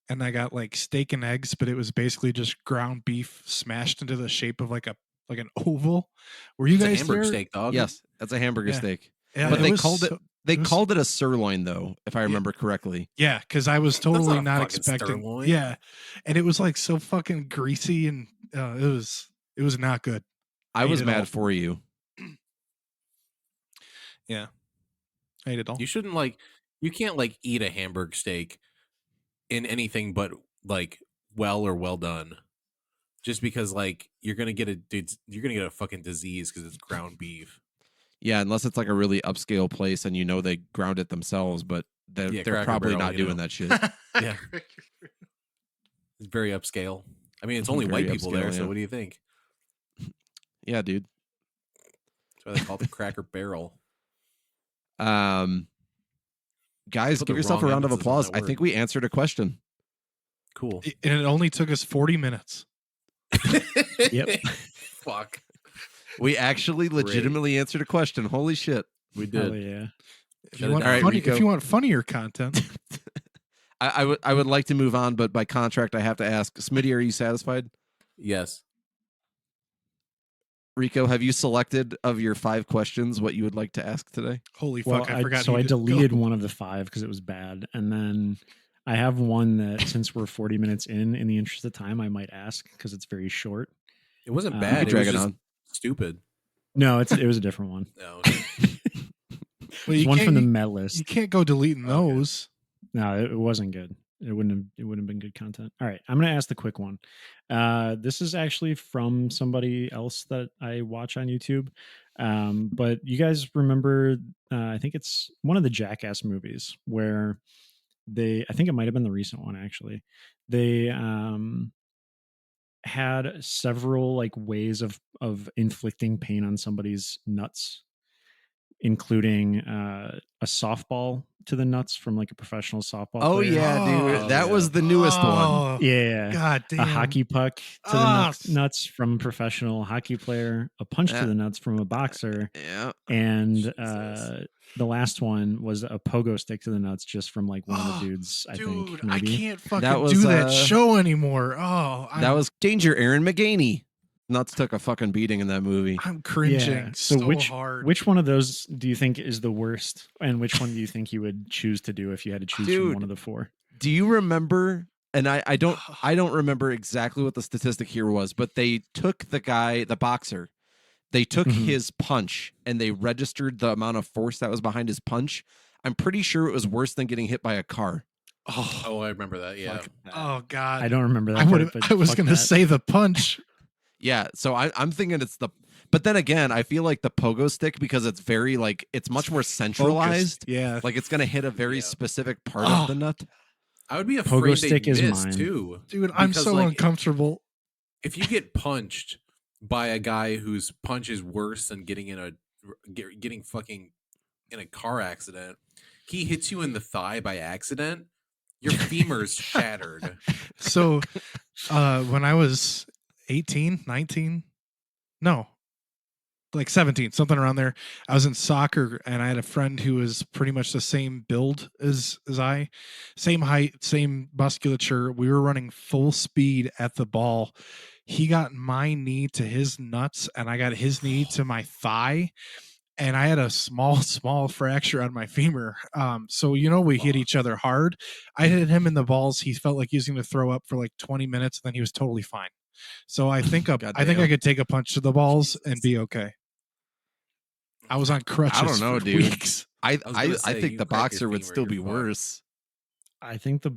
and I got like steak and eggs, but it was basically just ground beef smashed into the shape of like an oval. Were you It's a guys hamburger there? steak, dog. Yes, that's a hamburger Yeah. steak. Yeah, But it they was called it- so- They was- called it a sirloin, though, if I remember correctly. Yeah, because I was not totally a not fucking expecting. sirloin. Yeah, and it was like so fucking greasy, and it was not good. I ate was it mad all. for you. I ate it all. You shouldn't you can't like eat a hamburger steak in anything but like well done. Just because like you're gonna get a fucking disease because it's ground beef. Yeah, unless it's like a really upscale place and you know they ground it themselves, but they're Cracker probably Barrel, not you doing know. that shit. Yeah. It's very upscale. I mean, it's only Very white people upscale, there, so yeah. what do you think? Yeah, dude. That's why they call it the Cracker Barrel. Guys, Put give the yourself a wrong round of emphasis on applause. that I word. think we answered a question. Cool. And it only took us 40 minutes. Yep. Fuck. We actually legitimately answered a question. Holy shit. We Hell did. yeah. If Shut you it want down. Alright, funny, Rico. if you want funnier content, I would like to move on, but by contract, I have to ask, Smitty, are you satisfied? Yes. Rico, have you selected of your 5 questions what you would like to ask today? holy Well, fuck, I forgot. so you I did- go. deleted one of the 5 because it was bad, and then I have one that since we're 40 minutes in the interest of time, I might ask because it's very short. It wasn't You bad. could It drag was it just on. stupid. No, it was a different one. No. Well, It's you one can't- from the you- Met You list. can't go deleting Okay. those. No, it wasn't good. It wouldn't have been good content. All right, I'm gonna ask the quick one. This is actually from somebody else that I watch on YouTube. But you guys remember? I think it's one of the Jackass movies where I think it might have been the recent one actually. They had several like ways of inflicting pain on somebody's nuts, including a softball to the nuts from like a professional softball Oh, player. yeah, dude. Oh, that yeah. was the newest one. Oh, Yeah. God damn. A hockey puck to the Ah, nuts from a professional hockey player, a punch Yeah. to the nuts from a boxer, Yeah. and Jesus. the last one was a pogo stick to the nuts just from like one of Oh, the dudes, I Dude, think. I Maybe. can't fucking That was, do that show anymore. Oh, That was Danger Aaron McGaney. Nuts took a fucking beating in that movie. I'm cringing Yeah. so which hard. which one of those do you think is the worst, and which one do you think you would choose to do if you had to choose from Dude. one of the 4? Do you remember? And I don't remember exactly what the statistic here was, but they took the boxer, they took Mhm. his punch and they registered the amount of force that was behind his punch. I'm pretty sure it was worse than getting hit by a car. Oh, Oh, I remember that. Yeah. Fuck that. oh God. I don't remember that. I part, but I was fuck gonna that. say the punch. Yeah, so I'm thinking it's but then again, I feel like the pogo stick because it's very like it's much more centralized. Focused. Yeah. Like it's gonna hit a very Yeah. specific part Oh. of the nut. I would be Pogo afraid stick they'd is miss mine. too. Dude, I'm Because, so like, uncomfortable. If you get punched by a guy whose punch is worse than getting fucking in a car accident, he hits you in the thigh by accident, your femur's shattered. So when I was 18, 19, no, like 17, something around there, I was in soccer and I had a friend who was pretty much the same build as I, same height, same musculature. We were running full speed at the ball. He got my knee to his nuts and I got his knee to my thigh. And I had a small fracture on my femur. So we hit each other hard. I hit him in the balls. He felt like he was going to throw up for like 20 minutes, and then he was totally fine. So I think I Goddamn. could take a punch to the balls and be okay. I was on crutches. I don't know, for dude. weeks. I was gonna say, think you the crack your boxer would femur, still you're be fucked. worse. I think the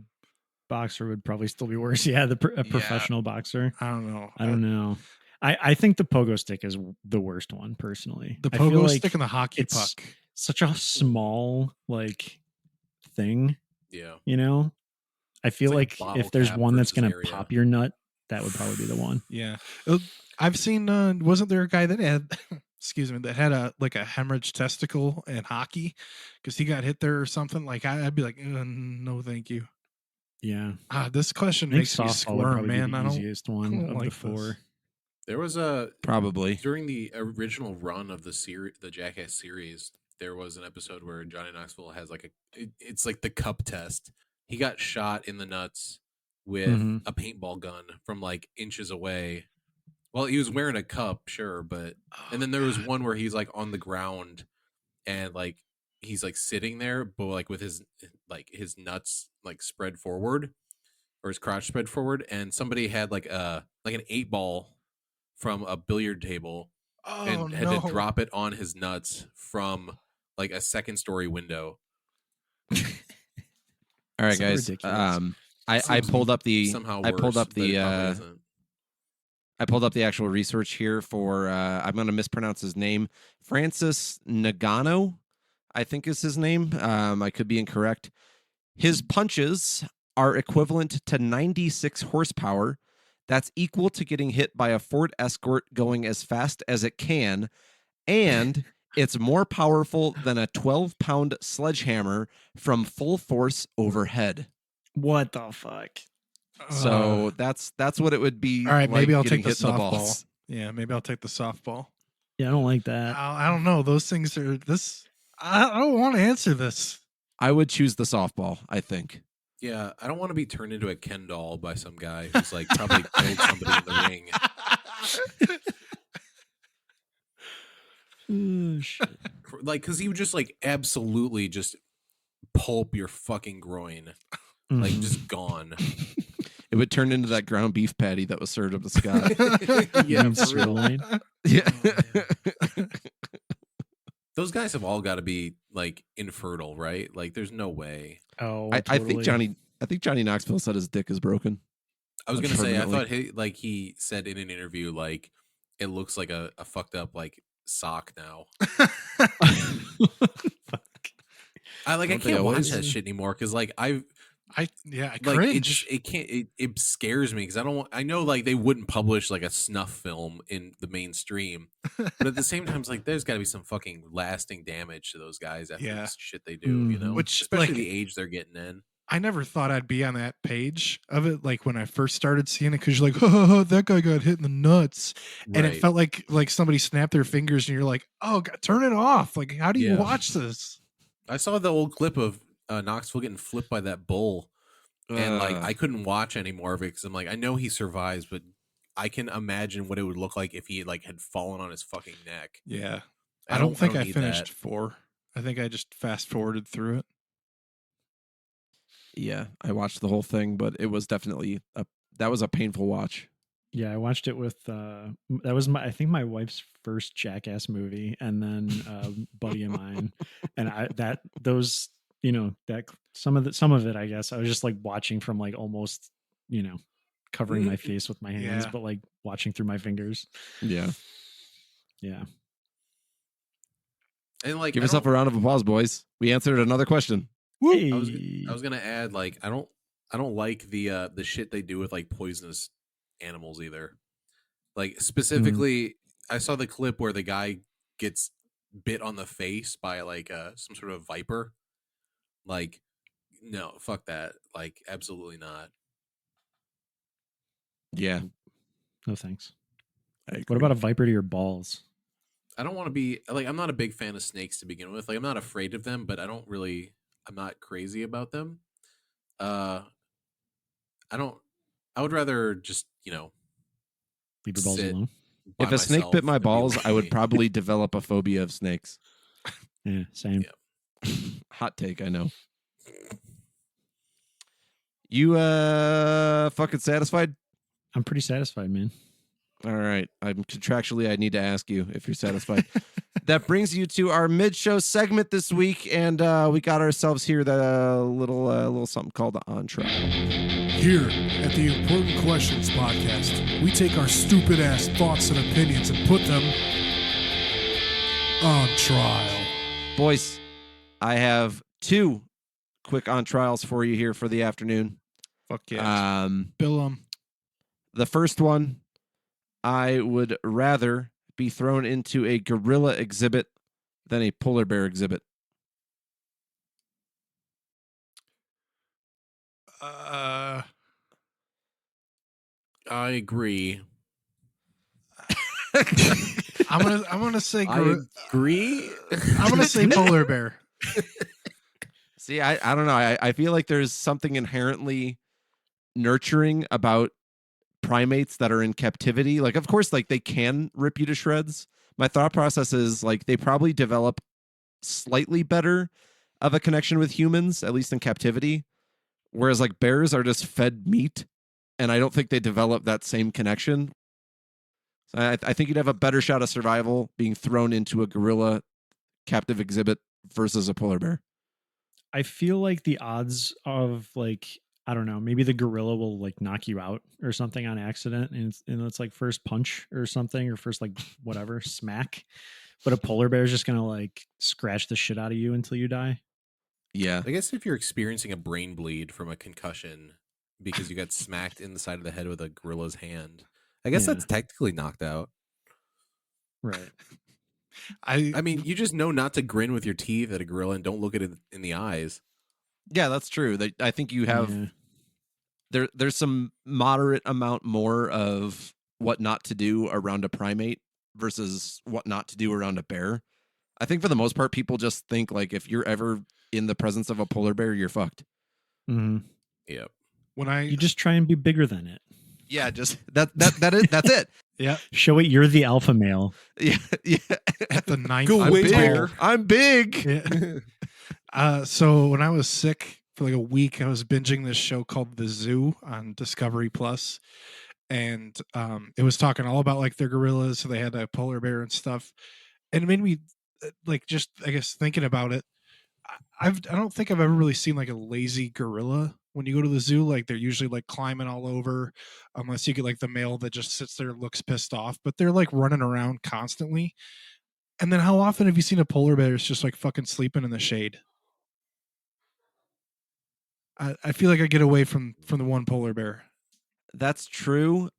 boxer would probably still be worse. Yeah, a professional boxer. I don't know. I don't know. I think the pogo stick is the worst one personally. The I feel pogo like stick and the hockey it's puck. such a small like thing, Yeah. I feel like a like bottle if there's cap one that's versus gonna area. pop your nut, that would probably be the one. Yeah. I've seen wasn't there a guy that had excuse me, that had a hemorrhage testicle in hockey because he got hit there or something? Like I'd be like, no, thank you. Yeah, This question I think makes me softball would squirm, probably man. be I the don't easiest one don't of like the this. four. There was Probably. during the original run of the Jackass series, there was an episode where Johnny Knoxville has like it's like the cup test. He got shot in the nuts with Mhm. a paintball gun from like inches away. Well, he was wearing a cup, sure, but and then there was one where he's like on the ground and like he's like sitting there, but like with his nuts like spread forward or his crotch spread forward, and somebody had like an 8-ball from a billiard table and had to drop it on his nuts from like a second-story window. All right, So guys. ridiculous. I pulled up the somehow I worse, pulled up but it the probably isn't. I pulled up the actual research here for I'm going to mispronounce his name. Francis Nagano, I think is his name. I could be incorrect. His punches are equivalent to 96 horsepower. That's equal to getting hit by a Ford Escort going as fast as it can, and it's more powerful than a 12-pound sledgehammer from full force overhead. What the fuck? So that's what it would be. all right, like maybe I'll getting take the hit in softball. balls. Yeah, maybe I'll take the softball. Yeah, I don't like that. I don't know. Those things are this. I don't want to answer this. I would choose the softball, I think. Yeah, I don't want to be turned into a Ken doll by some guy who's like probably killed somebody in the ring. Oh, shit. Like, because he would just like absolutely just pulp your fucking groin. Like, Mhm. just gone. It would turn into that ground beef patty that was served up to Scott. Yeah, Beef for real. sirloin. Yeah. Those guys have all got to be like infertile, right? Like, there's no way. Oh, I totally. think Johnny Knoxville said his dick is broken. I was gonna say, I Permanently. thought he said in an interview like it looks like a fucked up like sock now. I Don't they can't watch always? that shit anymore because like I I like cringe. it scares me because I know like they wouldn't publish like a snuff film in the mainstream, but at the same time it's like there's got to be some fucking lasting damage to those guys after Yeah. this shit they do, you Mhm. know, Which, especially like, the age they're getting in. I never thought I'd be on that page of it, like when I first started seeing it, because you're like, oh, that guy got hit in the nuts, and it Right. felt like somebody snapped their fingers, and you're like, oh, God, turn it off. Like, how do you Yeah. watch this? I saw the old clip of Knoxville getting flipped by that bull. And like I couldn't watch any more of it because I'm like, I know he survives, but I can imagine what it would look like if he like had fallen on his fucking neck. Yeah, I don't think I need finished that. 4. I think I just fast forwarded through it. Yeah, I watched the whole thing, but it was definitely that was a painful watch. Yeah, I watched it with that was I think my wife's first Jackass movie, and then a buddy of mine, and those that some of it I guess I was just like watching from like almost covering my face with my hands, Yeah. but like watching through my fingers. Yeah. Yeah. And like Give yourself a round of applause, boys. We answered another question. Hey. I was gonna add like I don't like the shit they do with like poisonous animals either. Like specifically, I saw the clip where the guy gets bit on the face by like some sort of viper, like no, fuck that. Like absolutely not. Yeah. No thanks. I What about a viper to your balls? I don't want to be like, I'm not a big fan of snakes to begin with. Like I'm not afraid of them, but I'm not crazy about them. I don't I would rather just, Leave your balls sit alone. by If a snake bit myself my and be balls, I would lonely. probably develop a phobia of snakes. Yeah, same. Yeah. Hot take, I know. You fucking satisfied? I'm pretty satisfied, man. All right. I'm contractually I need to ask you if you're satisfied. That brings you to our mid-show segment this week, and we got ourselves here the little something called the on trial. Here at the Important Questions podcast, we take our stupid ass thoughts and opinions and put them on trial. Boys, I have 2 quick on trials for you here for the afternoon. Fuck yeah. Bill 'em. The first one, I would rather be thrown into a gorilla exhibit than a polar bear exhibit. I agree. I'm gonna say I agree. I'm gonna say polar bear. See, I don't know. I feel like there's something inherently nurturing about primates that are in captivity. Like, of course, like they can rip you to shreds. My thought process is like they probably develop slightly better of a connection with humans, at least in captivity. Whereas like bears are just fed meat, and I don't think they develop that same connection. So I think you'd have a better shot of survival being thrown into a gorilla captive exhibit versus a polar bear. I feel like the odds of like, I don't know, maybe the gorilla will like knock you out or something on accident, and it's like first punch or something, or first like whatever smack. But a polar bear is just gonna like scratch the shit out of you until you die. Yeah. I guess if you're experiencing a brain bleed from a concussion because you got smacked in the side of the head with a gorilla's hand, I guess Yeah. that's technically knocked out. Right. I mean, you just know not to grin with your teeth at a gorilla and don't look at it in the eyes. Yeah, that's true. I think you have Yeah. there's some moderate amount more of what not to do around a primate versus what not to do around a bear. I think for the most part, people just think like if you're ever in the presence of a polar bear, you're fucked. Mm-hmm. Yep. You just try and be bigger than it. Yeah, just that's it. Yeah. Show it you're the alpha male. Yeah, yeah. At the ninth. Go I'm way big. bigger. I'm big. Yeah. So when I was sick for like a week, I was binging this show called The Zoo on Discovery Plus, and it was talking all about like their gorillas. So they had a polar bear and stuff, and it made me like just I guess thinking about it. I don't think I've ever really seen like a lazy gorilla. When you go to the zoo, like they're usually like climbing all over, unless you get like the male that just sits there and looks pissed off. But they're like running around constantly. And then how often have you seen a polar bear that's just like fucking sleeping in the shade? I feel like I get away from the one polar bear. That's true.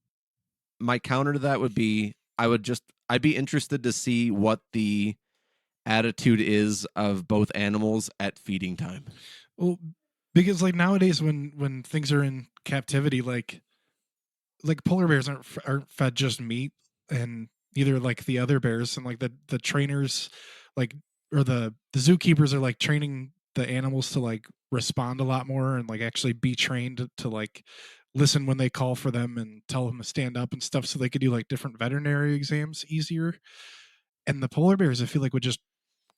My counter to that would be I'd be interested to see what the attitude is of both animals at feeding time. Well, because like nowadays when things are in captivity, like polar bears aren't fed just meat, and neither like the other bears, and like the trainers like or the zookeepers are like training the animals to like respond a lot more and like actually be trained to like listen when they call for them and tell them to stand up and stuff, so they could do like different veterinary exams easier. And the polar bears I feel like would just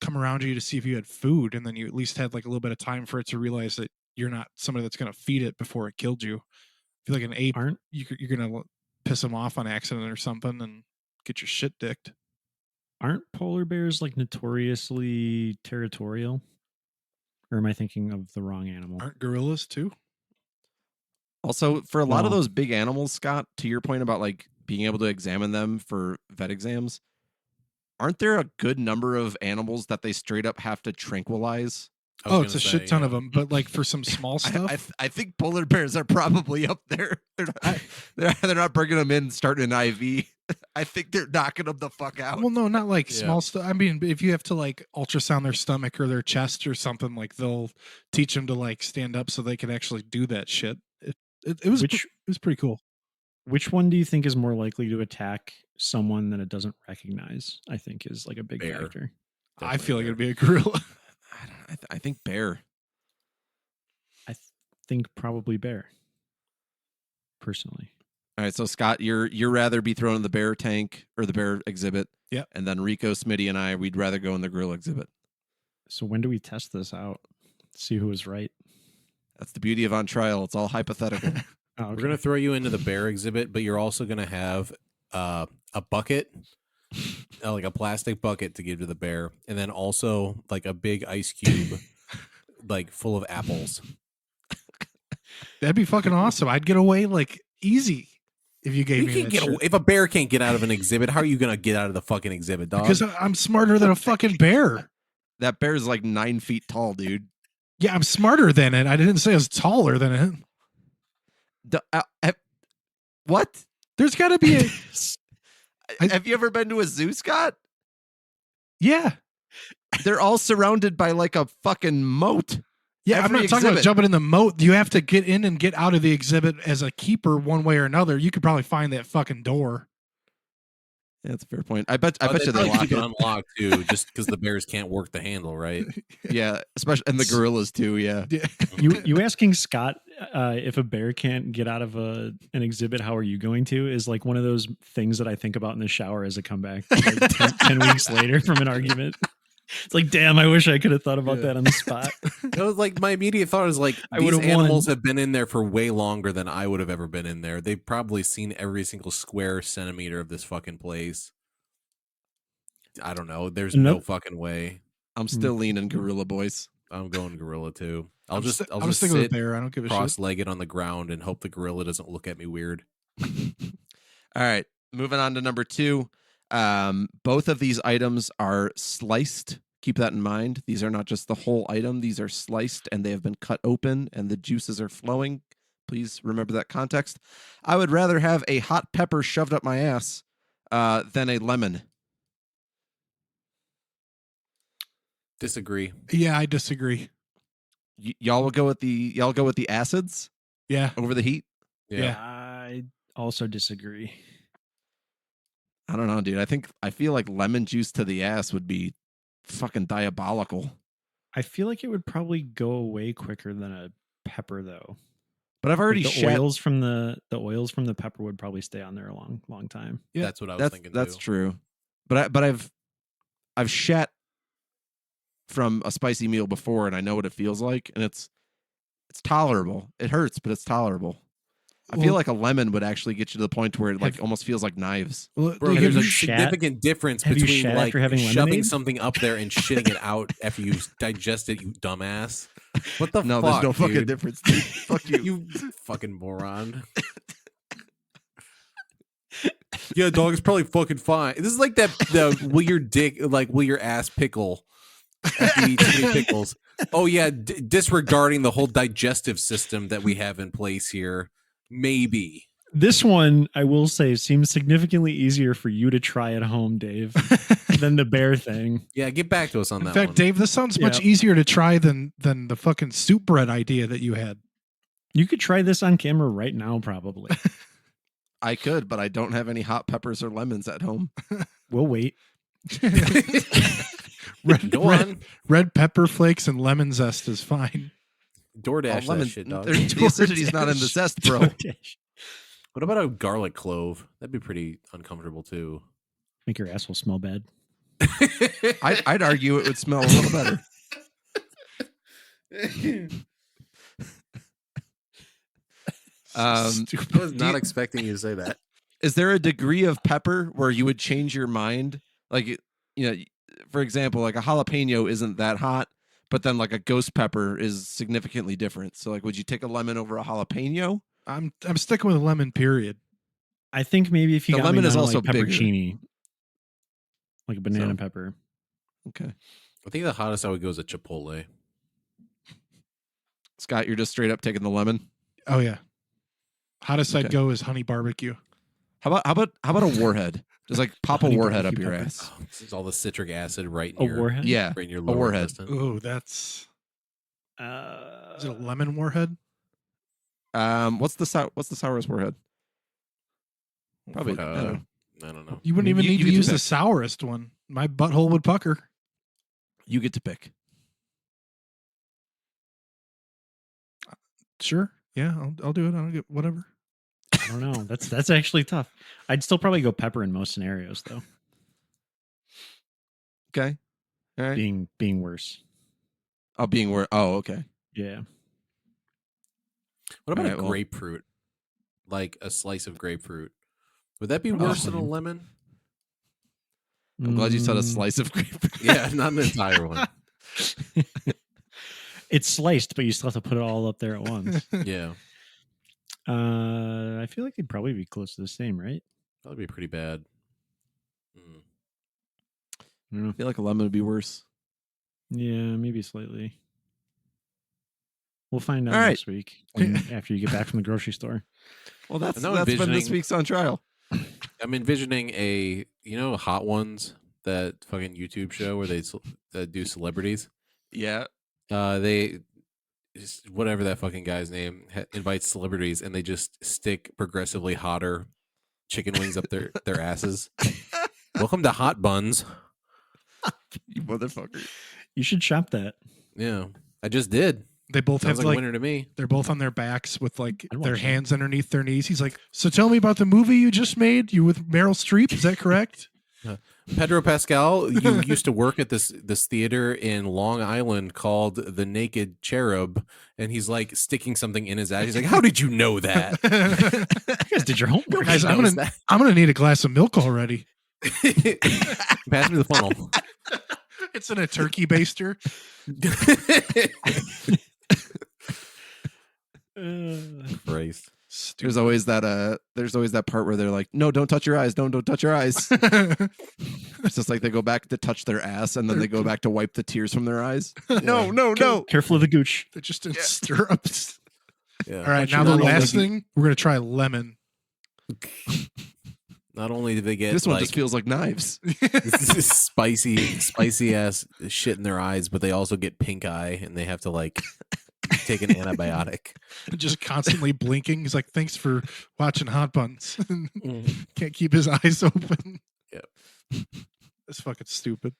come around you to see if you had food, and then you at least had like a little bit of time for it to realize that you're not somebody that's going to feed it before it killed you. I feel like an ape, you're going to piss them off on accident or something and get your shit dicked. Aren't polar bears like notoriously territorial? Or am I thinking of the wrong animal? Aren't gorillas too? Also, for a lot of Well- those big animals, Scott, to your point about like being able to examine them for vet exams, aren't there a good number of animals that they straight up have to tranquilize? Oh, it's a shit ton of them. But like for some small stuff, I think polar bears are probably up there. They're not bringing them in, starting an IV. I think they're knocking them the fuck out. Well, no, not like Yeah. small stuff. I mean, if you have to like ultrasound their stomach or their chest or something, like they'll teach them to like stand up so they can actually do that shit. It was Which it was pretty cool. which one do you think is more likely to attack someone that it doesn't recognize? I think is like a big Bear. factor. I feel like Definitely it'd be a gorilla. I think bear. I think probably bear. Personally, All right, so Scott, you're rather be thrown in the bear tank or the bear exhibit. Yep. And then Rico, Smitty, and I, we'd rather go in the gorilla exhibit. so when do we test this out? See who was right. That's the beauty of On Trial. It's all hypothetical. Oh, okay. We're gonna throw you into the bear exhibit, but you're also gonna have a bucket, like a plastic bucket to give to the bear, and then also like a big ice cube, like full of apples. That'd be fucking awesome. I'd get away like easy if you gave You me can't that get shit. away. If a bear can't get out of an exhibit, how are you gonna get out of the fucking exhibit, dog? Because I'm smarter than a fucking bear. That bear is like 9 feet tall, dude. Yeah, I'm smarter than it. I didn't say I was taller than it. What? There's got to be a Have you ever been to a zoo, Scott? yeah. They're all surrounded by like a fucking moat. Yeah, I'm Every not talking about exhibit. jumping in the moat. You have to get in and get out of the exhibit as a keeper one way or another. You could probably find that fucking door. Yeah, that's a fair point. I bet Oh, you they probably lock keep it. unlocked too, just because the bears can't work the handle, right? Yeah, especially and the gorillas too. Yeah. Yeah. You asking Scott if a bear can't get out of an exhibit, how are you going to? Is like one of those things that I think about in the shower as a comeback. Like 10 weeks later from an argument. It's like, damn, I wish I could have thought about that on the spot. It was like my immediate thought is like I these would've won. animals have been in there for way longer than I would have ever been in there. They've probably seen every single square centimeter of this fucking place. I don't know. There's no Nope. fucking way. I'm still leaning gorilla boys. I'm going gorilla too. I'll I'm just sticking with sit bear. I don't give a shit. cross-legged on the ground and hope the gorilla doesn't look at me weird. All right, moving on to number 2. Both of these items are sliced. Keep that in mind. These are not just the whole item. These are sliced and they have been cut open and the juices are flowing. Please remember that context. I would rather have a hot pepper shoved up my ass than a lemon. Disagree. Yeah, I disagree. Y'all will go with the acids Yeah. over the heat. Yeah. I also disagree. I don't know, dude. I feel like lemon juice to the ass would be fucking diabolical. I feel like it would probably go away quicker than a pepper, though. But I've already Like the shat. oils from the pepper would probably stay on there a long time. Yeah, That's what I was thinking That's too. true. But I've shat from a spicy meal before, and I know what it feels like, and it's tolerable. It hurts, but it's tolerable. I feel Well- like a lemon would actually get you to the point where it like almost feels like knives. Well, Bro, like, there's have a you- significant difference have you between shat like after having shoving lemonade? something up there and shitting it out after you digest it, you dumbass. What the No, fuck? there's no fucking dude? difference. Dude. Fuck you. You fucking moron. Yeah, dog, it's probably fucking fine. This is like the will your dick like will your ass pickle after you eat too many pickles. Oh yeah, disregarding the whole digestive system that we have in place here. Maybe. This one, I will say, seems significantly easier for you to try at home, Dave, than the bear thing. Yeah, get back to us on In that fact, one. Dave, this sounds much Yeah. easier to try than the fucking soup bread idea that you had. You could try this on camera right now, probably. I could, but I don't have any hot peppers or lemons at home. We'll wait. Go on. Red pepper flakes and lemon zest is fine. DoorDash lemon, that shit, dog. the acidity's not in the zest, bro. What about a garlic clove? That'd be pretty uncomfortable too. Make your asshole smell bad. I'd argue it would smell a little better. I was do not you- expecting you to say that. Is there a degree of pepper where you would change your mind? Like, for example, like a jalapeno isn't that hot, but then like a ghost pepper is significantly different. So, like, would you take a lemon over a jalapeno? I'm sticking with lemon. Period. I think maybe if you The got lemon me is down to, also like bigger. peppercini, like a banana So- pepper. Okay, I think the hottest I would go is a Chipotle. Scott, you're just straight up taking the lemon. Oh yeah. Hottest I'd Okay. go is honey barbecue. How about a warhead? Just like pop a honey warhead up barbecue your pepper. ass. Oh, this is all the citric acid right in A your warhead? Yeah, right in your a lower warhead. intestine. Ooh, that's is it a lemon warhead? What's the sourest warhead? Probably. I don't know. I don't know. You wouldn't I mean, even you need get to to use the pick. sourest one. My butthole would pucker. You get to pick. Sure. Yeah, I'll do it. I don't get whatever. I don't know. That's actually tough. I'd still probably go pepper in most scenarios, though. Okay. All right. Being worse. Oh, being where? Oh, okay. Yeah. What about Alright, a well- grapefruit? Like a slice of grapefruit. Would that be Probably worse than a same. lemon? I'm glad you said a Mm, slice of grapefruit. Yeah, not an entire one. It's sliced, but you still have to put it all up there at once. Yeah, I feel like it'd probably be close to the same, right? that would be pretty bad. Mm. I don't know. I feel like a lemon would be worse. Yeah, maybe slightly. We'll find out All right. next week after you get back from the grocery store. Well, that's I'm now been this envisioning- week's on trial. I'm envisioning Hot Ones, that fucking YouTube show where they do celebrities. Yeah. Whatever that fucking guy's name invites celebrities, and they just stick progressively hotter chicken wings up their asses. Welcome to Hot Buns. You motherfucker. You should shop that. Yeah, I just did. They both Sounds have like a like winner to me. they're both on their backs with like I'd their watch that. hands underneath their knees. He's like, "So tell me about the movie you just made. You with Meryl Streep? Is that correct?" Pedro Pascal, you used to work at this theater in Long Island called The Naked Cherub, and he's like sticking something in his ass. He's like, "How did you know that?" You guys did your homework. Guys, I'm knows gonna need a glass of milk already. Pass me the funnel. It's in a turkey baster. Christ. There's always that part where they're like, "No, don't touch your eyes. Don't touch your eyes." It's just like they go back to touch their ass and then they go back to wipe the tears from their eyes. No, no. Careful of the gooch. They're just in stirrups. Yeah. All right, But now you the not only last do- thing we're gonna try lemon. Not only do they get This one like just feels like knives. this spicy ass shit in their eyes, but they also get pink eye and they have to like take an antibiotic. Just constantly blinking. He's like, "Thanks for watching Hot Buns." Can't keep his eyes open. Yep. That's fucking stupid.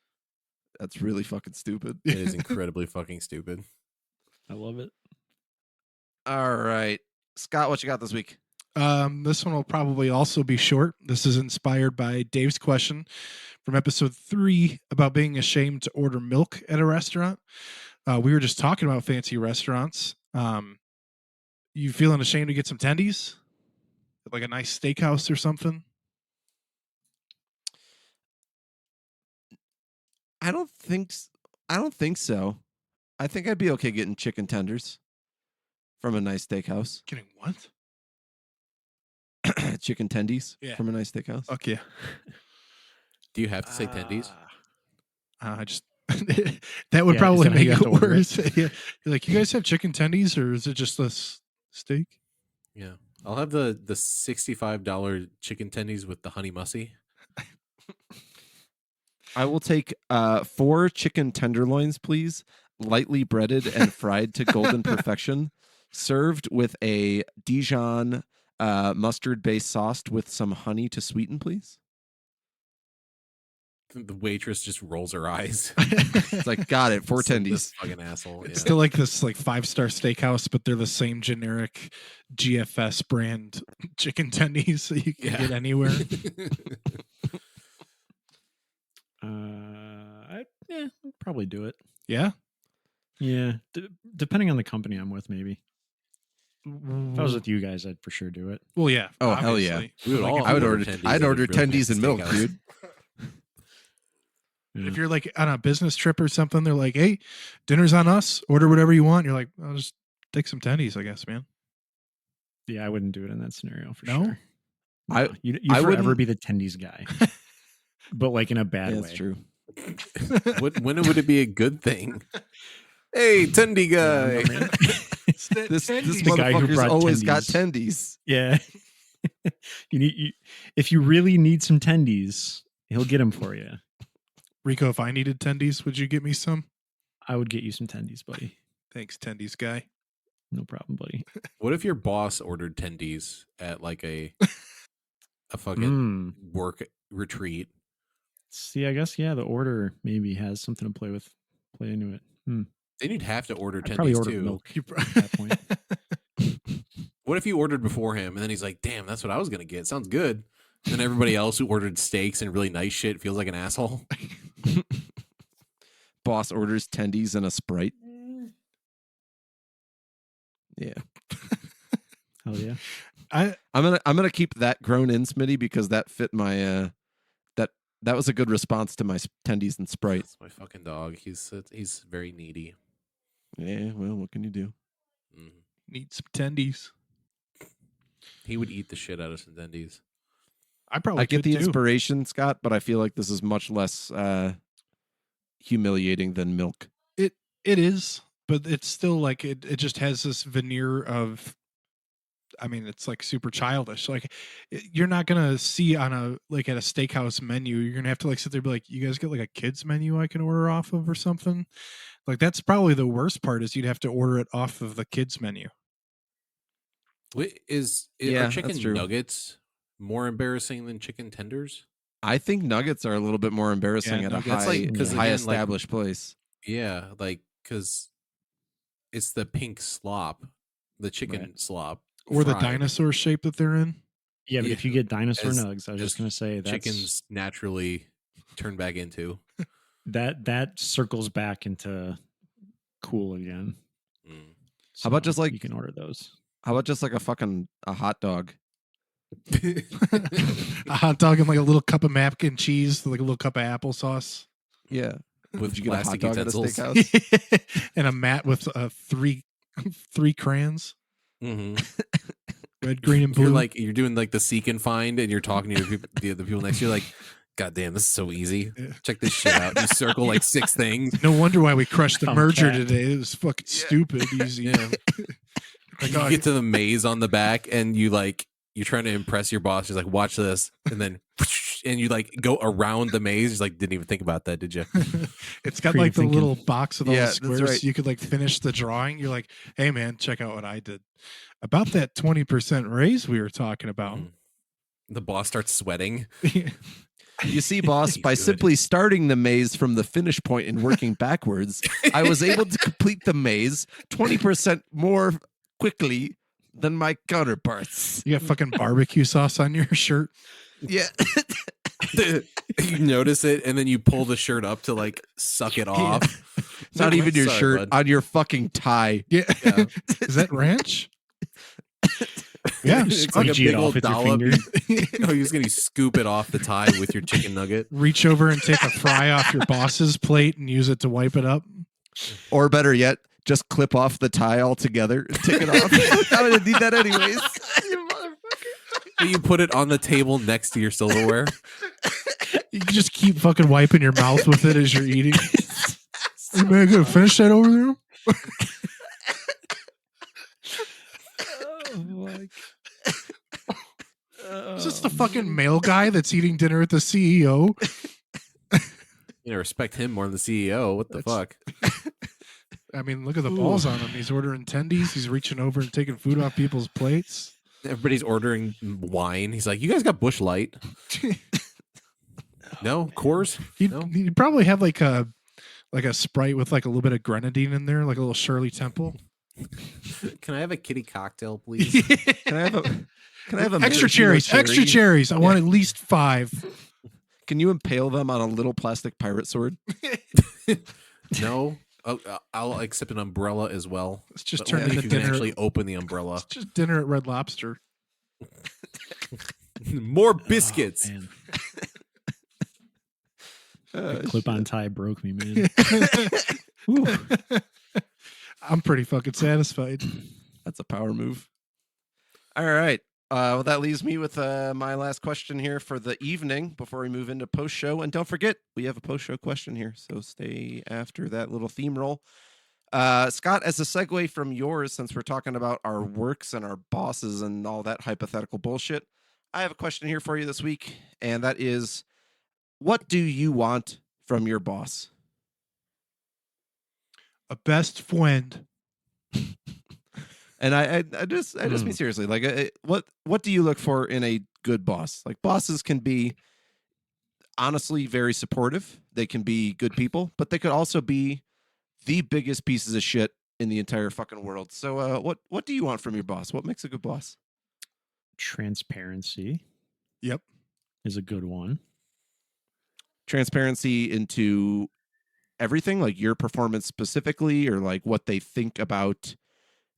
That's really fucking stupid. It is incredibly fucking stupid. I love it. All right. Scott, what you got this week? This one will probably also be short. This is inspired by Dave's question from episode 3 about being ashamed to order milk at a restaurant. We were just talking about fancy restaurants. You feeling ashamed to get some tendies? Like a nice steakhouse or something? I don't think so. I think I'd be okay getting chicken tenders from a nice steakhouse. Getting what? Chicken tendies Yeah. from a nice steakhouse. Fuck yeah. Do you have to say tendies? I just that would Yeah, probably is that how make you have it to order it? worse. Yeah. You're like, you guys have chicken tendies or is it just a steak? Yeah. I'll have the $65 chicken tendies with the honey mussy. I will take 4 chicken tenderloins, please, lightly breaded and fried to golden perfection, served with a Dijon mustard-based sauce with some honey to sweeten, please. The waitress just rolls her eyes. It's like, got it, 4 This tendies. fucking asshole. It's Yeah. still like this like 5-star steakhouse, but they're the same generic GFS brand chicken tendies that you can Yeah. get anywhere. I'd probably do it. Yeah. Yeah, depending on the company I'm with, maybe. If I was with you guys, I'd for sure do it. Well, yeah. Oh, hell yeah. obviously. We would Like, all if I would you- order. tendies I'd at a order real tendies fancy and milk, steakhouse. dude. If you're like on a business trip or something, they're like, "Hey, dinner's on us. Order whatever you want." You're like, "I'll just take some tendies, I guess, man." Yeah, I wouldn't do it in that scenario for No? sure. I- No, you'd I forever wouldn't- be the tendies guy, but like in a bad Yeah, way. that's true. When would it be a good thing? Hey, tendy Yeah, I guy. don't know, man. This The guy who motherfucker's brought always got tendies. tendies. Yeah, If you really need some tendies, he'll get them for you. Rico, if I needed tendies, would you get me some? I would get you some tendies, buddy. Thanks, tendies guy. No problem, buddy. What if your boss ordered tendies at like a fucking work retreat? See, I guess the order maybe has something to play into it. Then you'd have to order I'd probably tendies order too. milk at that point. What if you ordered before him and then he's like, "Damn, that's what I was gonna get. Sounds good." And then everybody else who ordered steaks and really nice shit feels like an asshole. Boss orders tendies and a Sprite. Yeah. Hell yeah. I'm gonna keep that grown in, Smitty, because that fit my that was a good response to my tendies and Sprite. That's my fucking dog. He's very needy. Yeah, well, what can you do? Need some tendies. He would eat the shit out of some tendies. I probably get the could too. inspiration, Scott, but I feel like this is much less humiliating than milk. It is, but it's still like it just has this veneer of, I mean, it's like super childish. Like you're not gonna see on at a steakhouse menu, you're gonna have to like sit there and be like, you guys get like a kids menu I can order off of or something. Like that's probably the worst part is you'd have to order it off of the kids menu. Wait, Yeah, are chicken that's true. nuggets more embarrassing than chicken tenders? I think nuggets are a little bit more embarrassing at a nuggets, high established place. Yeah, like because it's the pink slop, the chicken slop, Or the fried. dinosaur shape that they're in. Yeah, but if you get dinosaur As- nugs, I was just gonna say that's chickens naturally turn back into. that circles back into cool again. Mm. How about just like you can order those? How about just like a hot dog? A hot dog and like a little cup of mac and cheese, like a little cup of applesauce. Yeah. With Would you get a hot plastic dog at a utensils. steakhouse? And a mat with three crayons, Mm-hmm. red, green, and blue. You're doing like the seek and find, and you're talking to the other people next to you. Like, God damn, this is so easy. Yeah. Check this shit out. You circle like 6 things. No wonder why we crushed the Tom merger Cat. today. It was fucking stupid easy. Yeah. Like, You get to the maze on the back, and you're trying to impress your boss. She's like, watch this, and then and you like go around the maze. He's like, didn't even think about that, did you? it's got Creative like the thinking. little box with all Yeah, the that's squares. right. You could like finish the drawing. You're like, hey man, check out what I did. About that 20% raise we were talking about. Mhm. The boss starts sweating. You see, boss, by Good. simply starting the maze from the finish point and working backwards, I was able to complete the maze 20% more quickly than my counterparts. You got fucking barbecue sauce on your shirt. Yeah. You notice it, and then you pull the shirt up to like suck it off. Not even your Sorry, shirt, bud. on your fucking tie. Yeah. Yeah. Is that ranch? Yeah. It's like a Squeegee it big off old with your dollop. finger. Oh, you're just gonna scoop it off the tie with your chicken nugget. Reach over and take a fry off your boss's plate and use it to wipe it up. Or better yet, just clip off the tie altogether and take it off. I would need that anyways. You motherfucker. You put it on the table next to your silverware. You can just keep fucking wiping your mouth with it as you're eating. Hey man, gonna finish that over there? Is this the fucking male guy that's eating dinner at the CEO? You know, respect him more than the CEO. What the That's- fuck? I mean, look at the balls on him. He's ordering tendies. He's reaching over and taking food off people's plates. Everybody's ordering wine. He's like, "You guys got Busch Light? No, Coors? He'd probably have like a Sprite with like a little bit of grenadine in there, like a little Shirley Temple. Can I have a kitty cocktail, please?" Can I have a extra maraschino cherries? cherry? Extra cherries. I want at least 5. Can you impale them on a little plastic pirate sword? No. I'll accept an umbrella as well. Let's just But turn only into if you can dinner. actually open the umbrella. It's just dinner at Red Lobster. More biscuits. Oh, man. Uh, Clip-on tie broke me, man. I'm pretty fucking satisfied. That's a power move. All right. Well, that leaves me with my last question here for the evening before we move into post show. And don't forget, we have a post show question here. So stay after that little theme roll. Scott, as a segue from yours, since we're talking about our works and our bosses and all that hypothetical bullshit, I have a question here for you this week, and that is, what do you want from your boss? A best friend. And I just mean seriously, like, what do you look for in a good boss? Like, bosses can be honestly very supportive. They can be good people, but they could also be the biggest pieces of shit in the entire fucking world. So, what do you want from your boss? What makes a good boss? Transparency Yep. is a good one. Transparency into everything, like your performance specifically, or like what they think about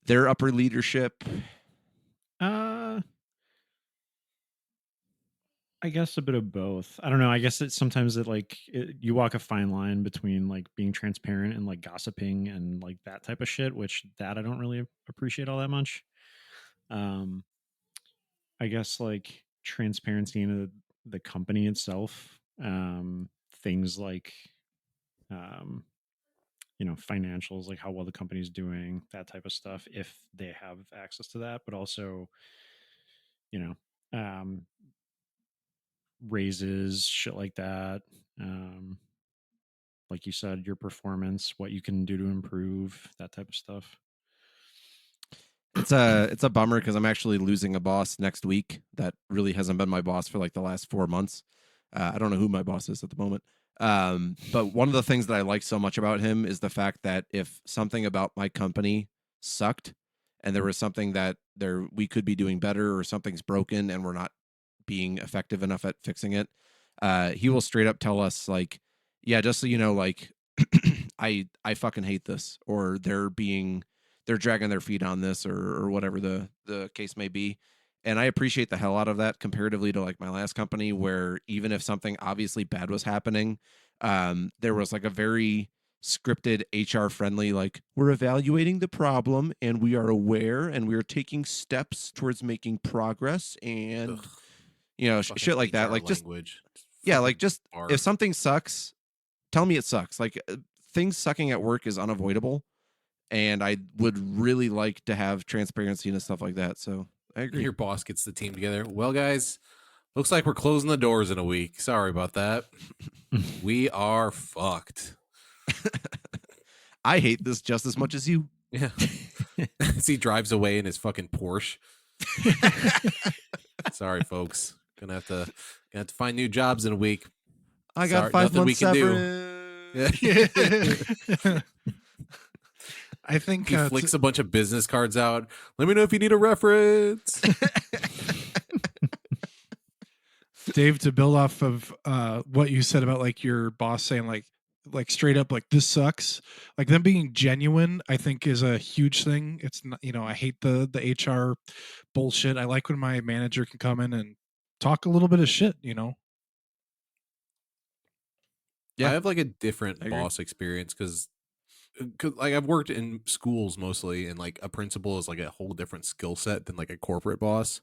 their upper leadership. I guess a bit of both. I don't know. I guess sometimes you walk a fine line between like being transparent and like gossiping and like that type of shit, which that I don't really appreciate all that much. I guess like transparency into the company itself. Things like financials, like how well the company's doing, that type of stuff, if they have access to that, but also, you know, raises, shit like that. Like you said, your performance, what you can do to improve, that type of stuff. It's a bummer because I'm actually losing a boss next week that really hasn't been my boss for like the last 4 months. I don't know who my boss is at the moment. But one of the things that I like so much about him is the fact that if something about my company sucked and there was something that we could be doing better, or something's broken and we're not being effective enough at fixing it, he will straight up tell us like, yeah, just so you know, like, I fucking hate this, or they're dragging their feet on this, or whatever the case may be. And I appreciate the hell out of that comparatively to like my last company, where even if something obviously bad was happening, there was like a very scripted HR friendly, like, we're evaluating the problem and we are aware and we are taking steps towards making progress, and Ugh, shit like that. HR Like, just, language. yeah, like, just Barf. if something sucks, tell me it sucks. Like, things sucking at work is unavoidable, and I would really like to have transparency and stuff like that. So I agree. Your boss gets the team together. Well, guys, looks like we're closing the doors in a week. Sorry about that. We are fucked. I hate this just as much as you. Yeah. As he drives away in his fucking Porsche. Sorry, folks. Gonna have to find new jobs in a week. I got Sorry, 5 nothing we months can do. severance. I think He flicks a bunch of business cards out. Let me know if you need a reference. Dave, to build off of what you said about like your boss saying like straight up like this sucks, like them being genuine, I think is a huge thing. It's not, I hate the HR bullshit. I like when my manager can come in and talk a little bit of shit. Yeah. I have like a different I agree. boss experience because like I've worked in schools mostly, and like a principal is like a whole different skill set than like a corporate boss.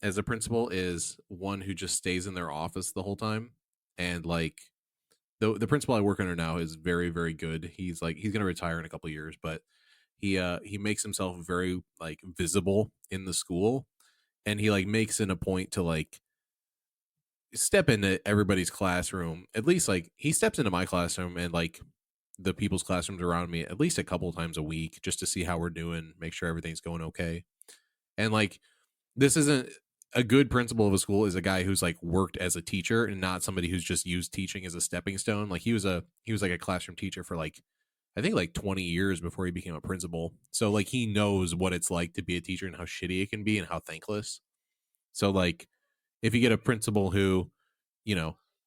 As a principal is one who just stays in their office the whole time, and like the principal I work under now is very, very good. He's gonna retire in a couple of years, but he makes himself very like visible in the school, and he like makes it a point to like step into everybody's classroom. At least like he steps into my classroom and like the people's classrooms around me at least a couple of times a week, just to see how we're doing, make sure everything's going okay. And like, this isn't a good principal of a school, is a guy who's like worked as a teacher and not somebody who's just used teaching as a stepping stone. Like he was like a classroom teacher for like, I think like 20 years before he became a principal. So like he knows what it's like to be a teacher and how shitty it can be and how thankless. So like if you get a principal who,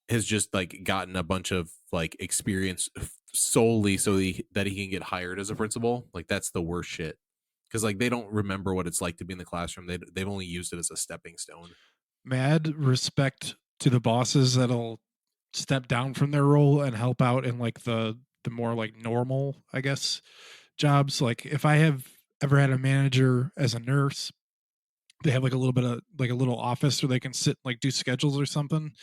has just like gotten a bunch of like experience solely so that he can get hired as a principal, like that's the worst shit. Because like they don't remember what it's like to be in the classroom. They've only used it as a stepping stone. Mad respect to the bosses that'll step down from their role and help out in like the more like normal, I guess, jobs. Like if I have ever had a manager as a nurse, they have like a little bit of like a little office where they can sit, like do schedules or something.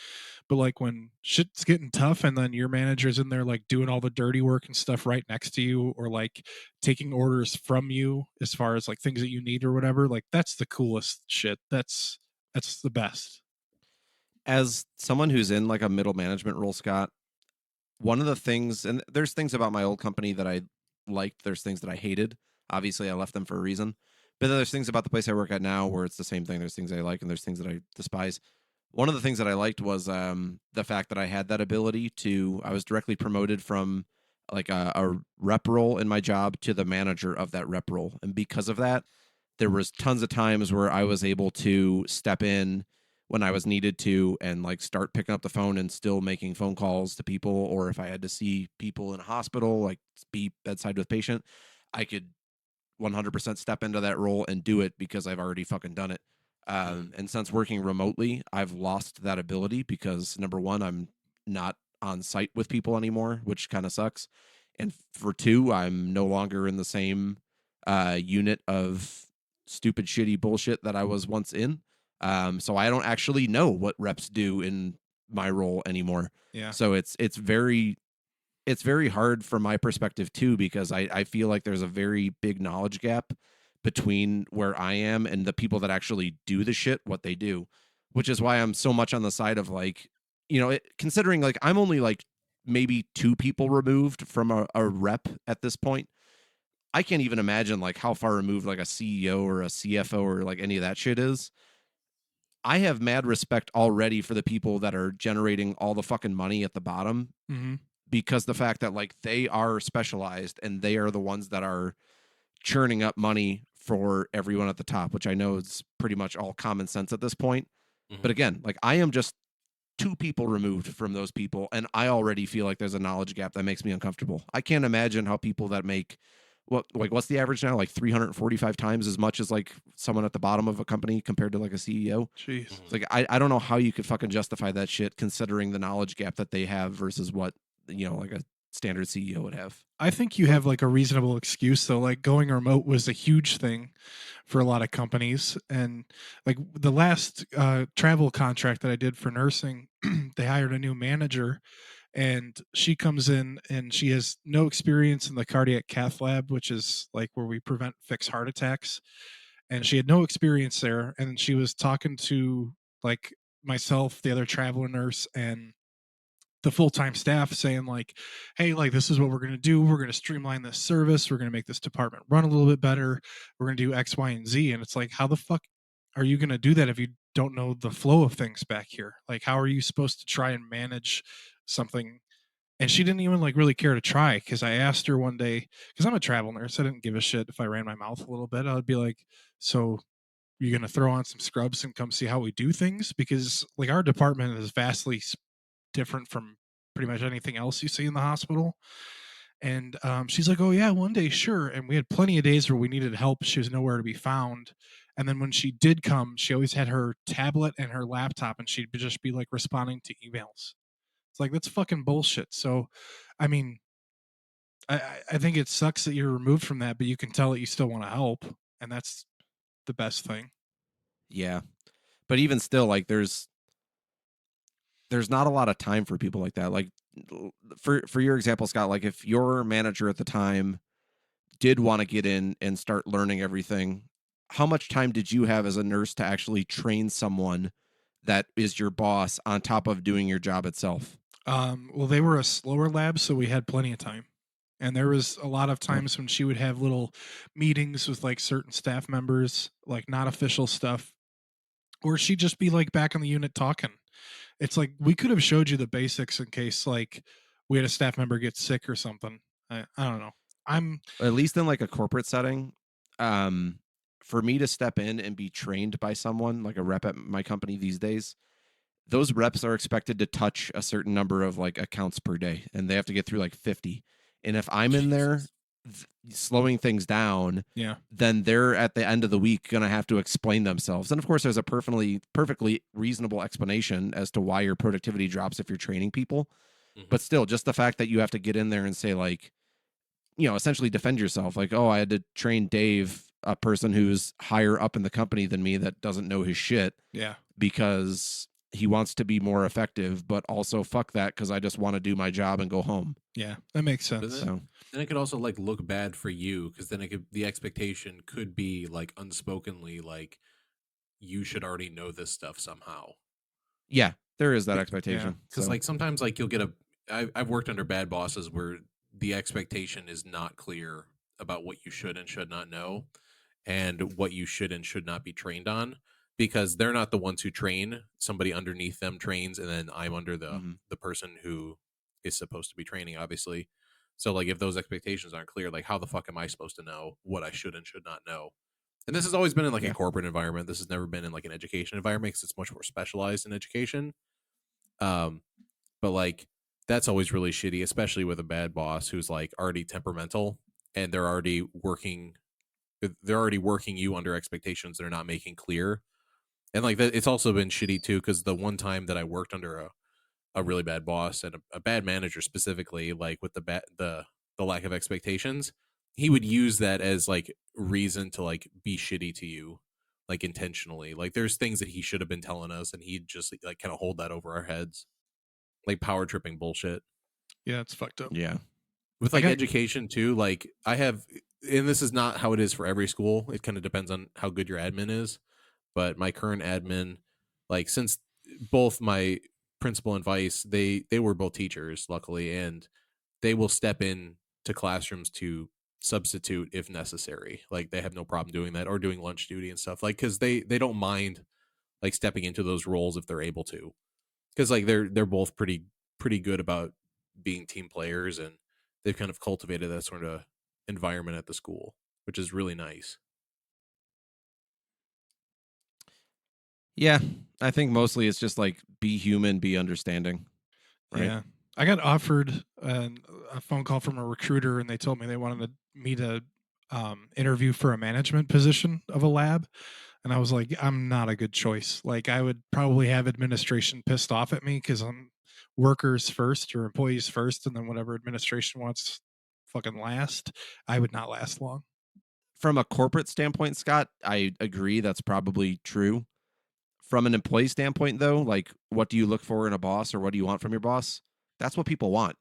But like when shit's getting tough and then your manager's in there like doing all the dirty work and stuff right next to you, or like taking orders from you as far as like things that you need or whatever, like that's the coolest shit. That's the best. As someone who's in like a middle management role, Scott, one of the things, and there's things about my old company that I liked, there's things that I hated. Obviously, I left them for a reason. But then there's things about the place I work at now where it's the same thing. There's things I like and there's things that I despise. One of the things that I liked was the fact that I had that ability to, I was directly promoted from like a rep role in my job to the manager of that rep role. And because of that, there was tons of times where I was able to step in when I was needed to and like start picking up the phone and still making phone calls to people, or if I had to see people in a hospital, like be bedside with patient, I could 100% step into that role and do it because I've already fucking done it. And since working remotely, I've lost that ability because number one, I'm not on site with people anymore, which kind of sucks. And for two, I'm no longer in the same unit of stupid, shitty bullshit that I was once in. So I don't actually know what reps do in my role anymore. Yeah. So it's very hard from my perspective too, because I feel like there's a very big knowledge gap between where I am and the people that actually do the shit, what they do, which is why I'm so much on the side of like, considering like I'm only like maybe 2 people removed from a rep at this point. I can't even imagine like how far removed like a CEO or a CFO or like any of that shit is. I have mad respect already for the people that are generating all the fucking money at the bottom, Mm-hmm. because the fact that like they are specialized and they are the ones that are churning up money for everyone at the top, which I know is pretty much all common sense at this point. Mhm. But again, like I am just 2 people removed from those people, and I already feel like there's a knowledge gap that makes me uncomfortable. I can't imagine how people that make what's the average now? Like 345 times as much as like someone at the bottom of a company compared to like a CEO. Jeez. Mhm. It's like I don't know how you could fucking justify that shit considering the knowledge gap that they have versus what like a standard CEO would have. I think you have like a reasonable excuse though. Like going remote was a huge thing for a lot of companies, and like the last travel contract that I did for nursing, they hired a new manager, and she comes in and she has no experience in the cardiac cath lab, which is like where we fix heart attacks, and she had no experience there, and she was talking to like myself, the other traveler nurse, and the full-time staff saying like, hey, like this is what we're going to do, we're going to streamline this service, we're going to make this department run a little bit better, we're going to do X, Y, and Z. And it's like, how the fuck are you going to do that if you don't know the flow of things back here? Like, how are you supposed to try and manage something? And she didn't even like really care to try, because I asked her one day, because I'm a travel nurse, I didn't give a shit if I ran my mouth a little bit. I would be like, so you're going to throw on some scrubs and come see how we do things? Because like our department is vastly different from pretty much anything else you see in the hospital. And she's like, oh yeah, one day, sure. And we had plenty of days where we needed help. She was nowhere to be found. And then when she did come, she always had her tablet and her laptop, and she'd just be like responding to emails. It's like, that's fucking bullshit. So I mean, I think it sucks that you're removed from that, but you can tell that you still want to help, and that's the best thing. Yeah. But even still, like there's not a lot of time for people like that. Like for your example, Scott, like if your manager at the time did want to get in and start learning everything, how much time did you have as a nurse to actually train someone that is your boss on top of doing your job itself? Well, they were a slower lab, so we had plenty of time. And there was a lot of times when she would have little meetings with like certain staff members, like not official stuff, or she'd just be like back on the unit talking. It's like we could have showed you the basics in case like we had a staff member get sick or something. I don't know. At least in like a corporate setting, um, for me to step in and be trained by someone like a rep at my company these days, those reps are expected to touch a certain number of like accounts per day, and they have to get through like 50. And if I'm in there slowing things down, Yeah. then they're at the end of the week going to have to explain themselves. And of course, there's a perfectly reasonable explanation as to why your productivity drops if you're training people. Mhm. But still, just the fact that you have to get in there and say like, essentially defend yourself. Like, oh, I had to train Dave, a person who's higher up in the company than me that doesn't know his shit, Yeah. because he wants to be more effective, but also fuck that because I just want to do my job and go home. Yeah, that makes But sense. So then it could also like look bad for you because then the expectation could be like unspokenly like you should already know this stuff somehow. yeah, there is that Be- expectation. Because So, like sometimes like you'll get I've worked under bad bosses where the expectation is not clear about what you should and should not know and what you should and should not be trained on because they're not the ones who train. Somebody underneath them trains, and then I'm under mhm. the person who is supposed to be training, obviously. So like if those expectations aren't clear, like how the fuck am I supposed to know what I should and should not know? And this has always been in like Yeah. a corporate environment. This has never been in like an education environment because it's much more specialized in education. But like that's always really shitty, especially with a bad boss who's like already temperamental and they're already working you under expectations they're not making clear. And like that, it's also been shitty too because the one time that I worked under a really bad boss and a bad manager specifically, like with the lack of expectations, he would use that as like reason to like be shitty to you, like intentionally. Like there's things that he should have been telling us, and he'd just like kind of hold that over our heads, like power tripping bullshit. Yeah, it's fucked up. Yeah. With I like got- education too, like I have, and this is not how it is for every school. It kind of depends on how good your admin is. But my current admin, like since both my principal and vice, they were both teachers, luckily, and they will step in to classrooms to substitute if necessary. Like they have no problem doing that or doing lunch duty and stuff. Like because they don't mind like stepping into those roles if they're able to. Because like they're both pretty good about being team players, and they've kind of cultivated that sort of environment at the school, which is really nice. Yeah. I think mostly it's just like be human, be understanding. Right. Yeah. I got offered a phone call from a recruiter, and they told me they wanted me to interview for a management position of a lab. And I was like, I'm not a good choice. Like, I would probably have administration pissed off at me because I'm workers first or employees first, and then whatever administration wants fucking last. I would not last long. From a corporate standpoint, Scott, I agree that's probably true. From an employee standpoint, though, like what do you look for in a boss or what do you want from your boss? That's what people want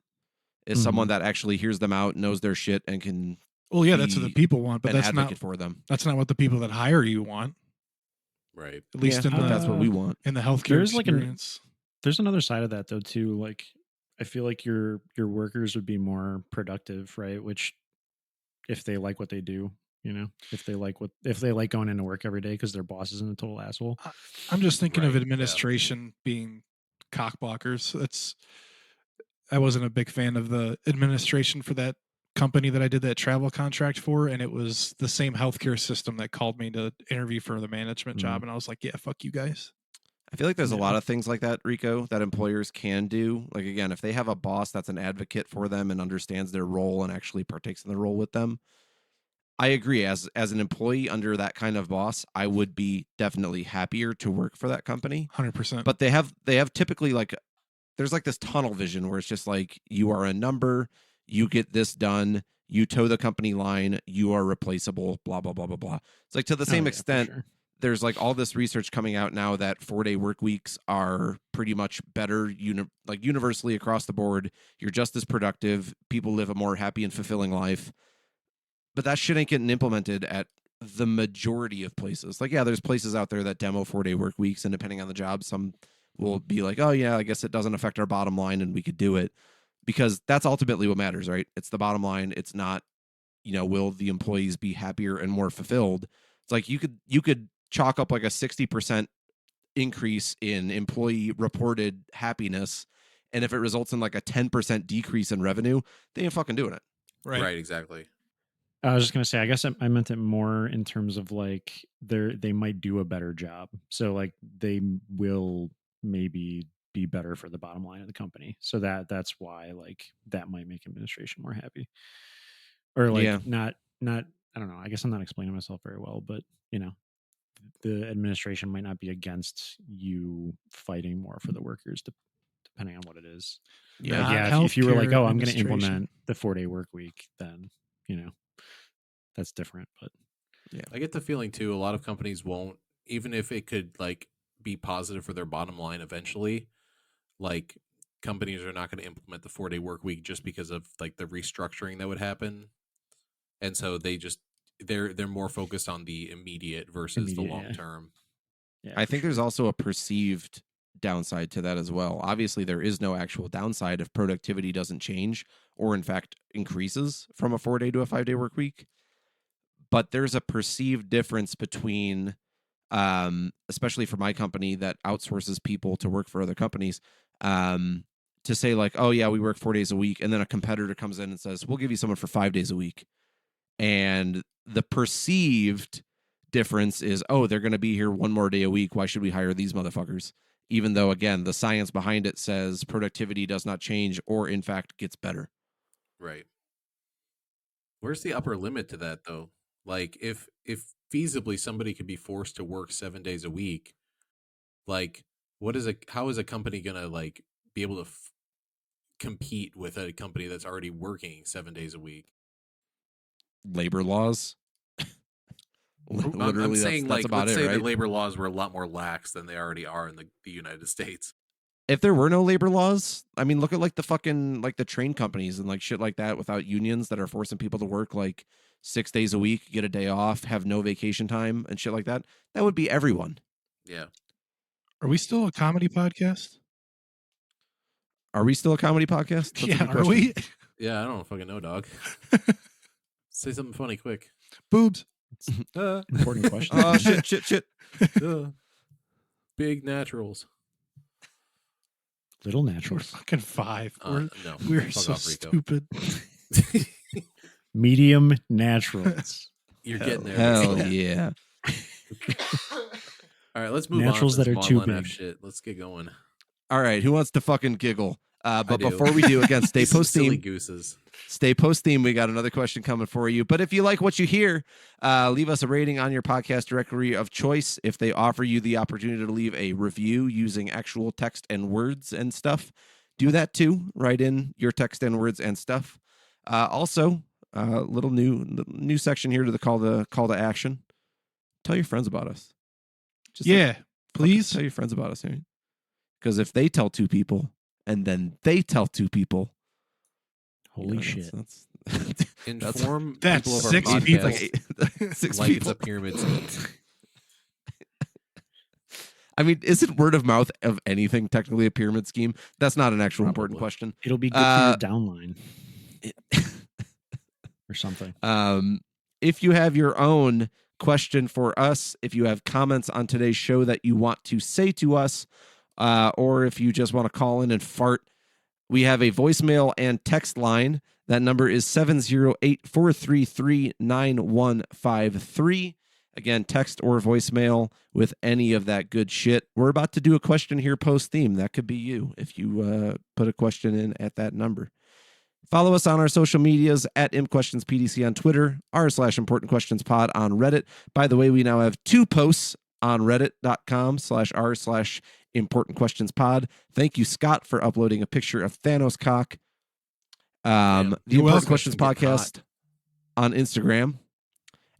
is someone that actually hears them out, knows their shit, and can Well, yeah, that's what the be people want, but an that's advocate not for them. that's not what the people that hire you want. Right. At least Yeah, in but the that's what we want. in the healthcare There's like experience. there's another side of that though too. Like I feel like your workers would be more productive, right? Which if they like what they do, you know, if they like going into work every day because their boss isn't a total asshole. I'm just thinking of Right, yeah. administration being cockblockers. I wasn't a big fan of the administration for that company that I did that travel contract for, and it was the same healthcare system that called me to interview for the management job, and I was like, yeah, fuck you guys. I feel like there's a Yeah. lot of things like that, Rico, that employers can do. Like, again, if they have a boss that's an advocate for them and understands their role and actually partakes in the role with them, I agree. As an employee under that kind of boss, I would be definitely happier to work for that company. 100%. But they have typically like there's like this tunnel vision where it's just like you are a number, you get this done, you toe the company line, you are replaceable, blah blah blah blah blah. It's like to the same Oh, yeah, for extent sure. there's like all this research coming out now that 4-day work weeks are pretty much better like universally across the board. You're just as productive, people live a more happy and fulfilling life. But that shit ain't getting implemented at the majority of places. Like, yeah, there's places out there that demo 4-day work weeks, and depending on the job, some will be like, oh, yeah, I guess it doesn't affect our bottom line and we could do it. Because that's ultimately what matters, right? It's the bottom line. It's not, will the employees be happier and more fulfilled? It's like you could chalk up like a 60% increase in employee reported happiness. And if it results in like a 10% decrease in revenue, they ain't fucking doing it. Right, exactly. I was just gonna say, I guess I meant it more in terms of like they might do a better job, so like they will maybe be better for the bottom line of the company. So that's why like that might make administration more happy, or like Yeah. not. I don't know. I guess I'm not explaining myself very well, but the administration might not be against you fighting more for the workers, depending on what it is. Yeah. Like, Not yeah, if you were like, healthcare oh, I'm going to administration. implement the 4-day work week, then that's different. But I get the feeling too, a lot of companies won't, even if it could like be positive for their bottom line eventually. Like companies are not going to implement the 4-day work week just because of like the restructuring that would happen. And so they're more focused on the immediate versus the long term. Yeah, I for think there's sure. also a perceived downside to that as well. Obviously, there is no actual downside if productivity doesn't change or, in fact, increases from a 4-day to a 5-day work week. But there's a perceived difference between, especially for my company that outsources people to work for other companies, to say like, oh yeah, we work 4 days a week, and then a competitor comes in and says, we'll give you someone for 5 days a week. And the perceived difference is, oh, they're going to be here one more day a week. Why should we hire these motherfuckers? Even though, again, the science behind it says productivity does not change or, in fact, gets better. Right. Where's the upper limit to that, though? Like, if feasibly somebody could be forced to work 7 days a week, like, how is a company gonna like be able to compete with a company that's already working 7 days a week? Labor laws. Literally, I'm saying, that's like, about let's it, say right? the labor laws were a lot more lax than they already are in the United States. If there were no labor laws, I mean, look at like the fucking like the train companies and like shit like that without unions that are forcing people to work like 6 days a week, get a day off, have no vacation time and shit like that. That would be everyone. Yeah. Are we still a comedy podcast? Are we still a comedy podcast? That's a Yeah, good are question. we? Yeah, I don't fucking know, dog. Say something funny quick. Boobs. Important question. Oh shit. Big naturals. Little We're naturals. fucking 5. No. We're Fuck so off, Rico. stupid. Medium naturals. You're getting there. Hell Rico. yeah. All right, let's move Naturals on. From that are this too Marlon F big. shit. Let's get going. All right, who wants to fucking giggle? But do. before we do, again, stay These some post silly theme. gooses. Stay post theme. We got another question coming for you. But if you like what you hear, leave us a rating on your podcast directory of choice. If they offer you the opportunity to leave a review using actual text and words and stuff, do that too. Write in your text and words and stuff. Also, little new section here to the call to action. Tell your friends about us. Just Yeah, please. tell your friends about us, because if they tell 2 people and then they tell 2 people, Holy shit. That's Inform That's people of our 6 podcast people. like 6 like people. it's a pyramid scheme. I mean, isn't word of mouth of anything technically a pyramid scheme? That's not an actual important Probably. question. It'll be good for your downline or something. If you have your own question for us, if you have comments on today's show that you want to say to us, or if you just want to call in and fart, we have a voicemail and text line. That number is 708-433-9153. Again, text or voicemail with any of that good shit. We're about to do a question here post theme. That could be you if you put a question in at that number. Follow us on our social medias at ImpQuestionsPDC on Twitter, r/ImportantQuestionsPod on Reddit. By the way, we now have 2 posts on reddit.com/r/ImportantQuestionsPod. Thank you, Scott, for uploading a picture of Thanos cock. The Important Questions Podcast on Instagram.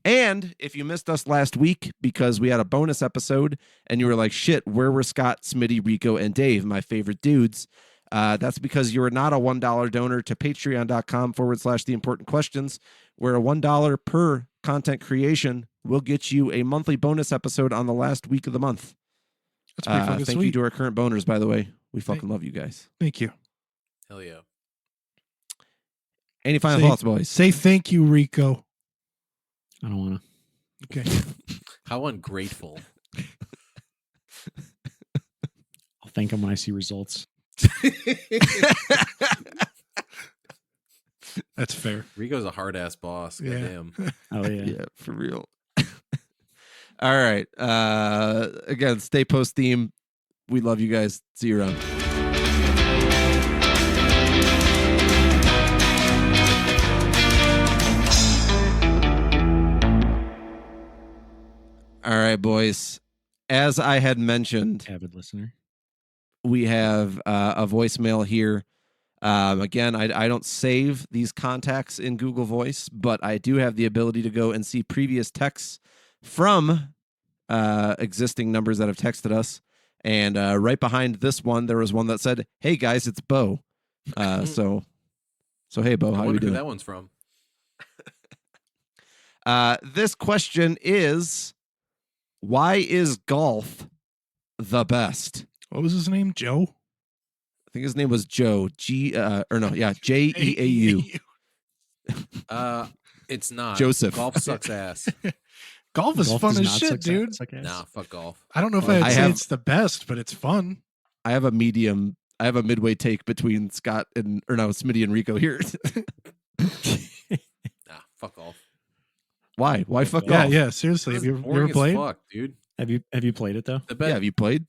And if you missed us last week because we had a bonus episode and you were like, shit, where were Scott, Smitty, Rico, and Dave, my favorite dudes? That's because you are not a $1 donor to patreon.com/The Important Questions, where a $1 per content creation will get you a monthly bonus episode on the last week of the month. That's pretty fucking Thank sweet. you to our current boners, by the way. We fucking love you guys. Thank you. Hell yeah. Any final thoughts, boys? Say thank you, Rico. I don't want to. Okay. How ungrateful. I'll thank him when I see results. That's fair. Rico's a hard ass boss. Yeah. Goddamn. Oh, yeah. Yeah, for real. All right. Again, stay post theme. We love you guys. See you around. All right, boys. As I had mentioned, Avid listener. we have a voicemail here. Again, I don't save these contacts in Google Voice, but I do have the ability to go and see previous texts from existing numbers that have texted us. And right behind this one, there was one that said, "Hey guys, it's Bo." So hey Bo, I how you wonder who doing? that one's from. This question is, why is golf the best? What was his name? Joe? I think his name was Joe. Jeeau. It's not. Joseph. Golf sucks ass. Golf is fun does as not shit, suck dude. suck ass. Nah, fuck golf. I don't know if Well, I'd I say have- it's the best, but it's fun. I have a midway take between Scott and Smitty and Rico here. Nah, fuck golf. Why? Why fuck Yeah, golf? yeah. Seriously, have you Boring ever as played? fuck, dude. Have you played it though? The bet. Yeah, have you played?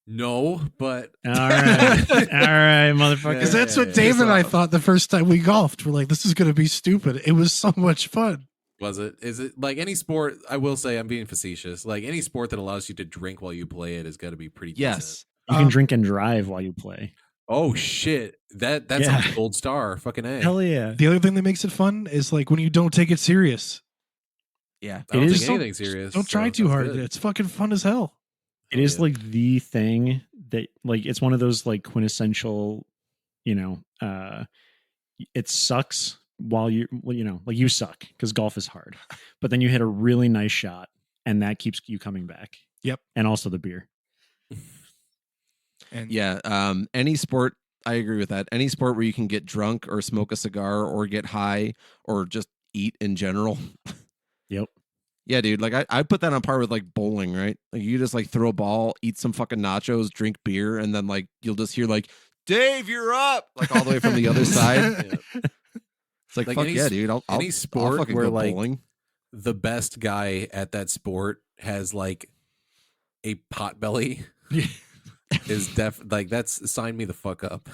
No, but All right, all right, motherfucker. Because that's what Yeah, Dave and I off. thought the first time we golfed. We're like, this is going to be stupid. It was so much fun. was it? Is it like any sport? I will say I'm being facetious. Like any sport that allows you to drink while you play it has got to be pretty decent. Yes. You can drink and drive while you play. Oh shit. That's Yeah. a gold star. Fucking A. Hell yeah! The other thing that makes it fun is like when you don't take it serious. Yeah. I don't It take is- anything serious. Don't try so too that's hard. good. It's fucking fun as hell. It is Yeah. like the thing that like it's one of those like quintessential, it sucks while like you suck because golf is hard, but then you hit a really nice shot and that keeps you coming back. Yep. And also the beer. And Yeah. Any sport, I agree with that. Any sport where you can get drunk or smoke a cigar or get high or just eat in general. Yep. Yeah, dude. Like I put that on par with like bowling, right? Like you just like throw a ball, eat some fucking nachos, drink beer, and then like you'll just hear like, "Dave, you're up!" Like all the way from the other side. Yeah. It's like, Like fuck any yeah, s- dude. I'll any I'll sport fucking where, go like, bowling. The best guy at that sport has like a pot belly is that's sign me the fuck up.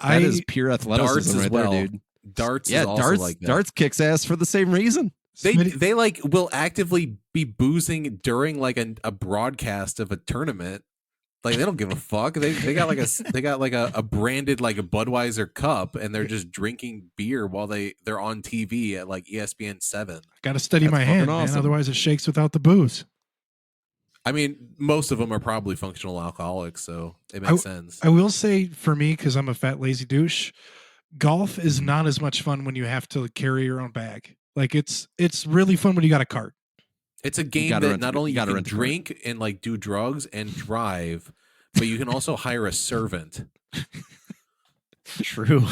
That is pure Darts athleticism as right well. there, dude. Darts Yeah, is also like that. darts kicks ass for the same reason. They like will actively be boozing during like a broadcast of a tournament. Like they don't give a fuck. They got like a branded like a Budweiser cup and they're just drinking beer while they're on TV at like ESPN 7. Got to steady That's my hand, fucking man. awesome. Otherwise, it shakes without the booze. I mean, most of them are probably functional alcoholics, so it makes sense. I will say for me, because I'm a fat lazy douche, golf is not as much fun when you have to carry your own bag. Like it's really fun when you got a cart. It's a game gotta that rent- not you only you gotta can rent a car. drink and like do drugs and drive, but you can also hire a servant. True.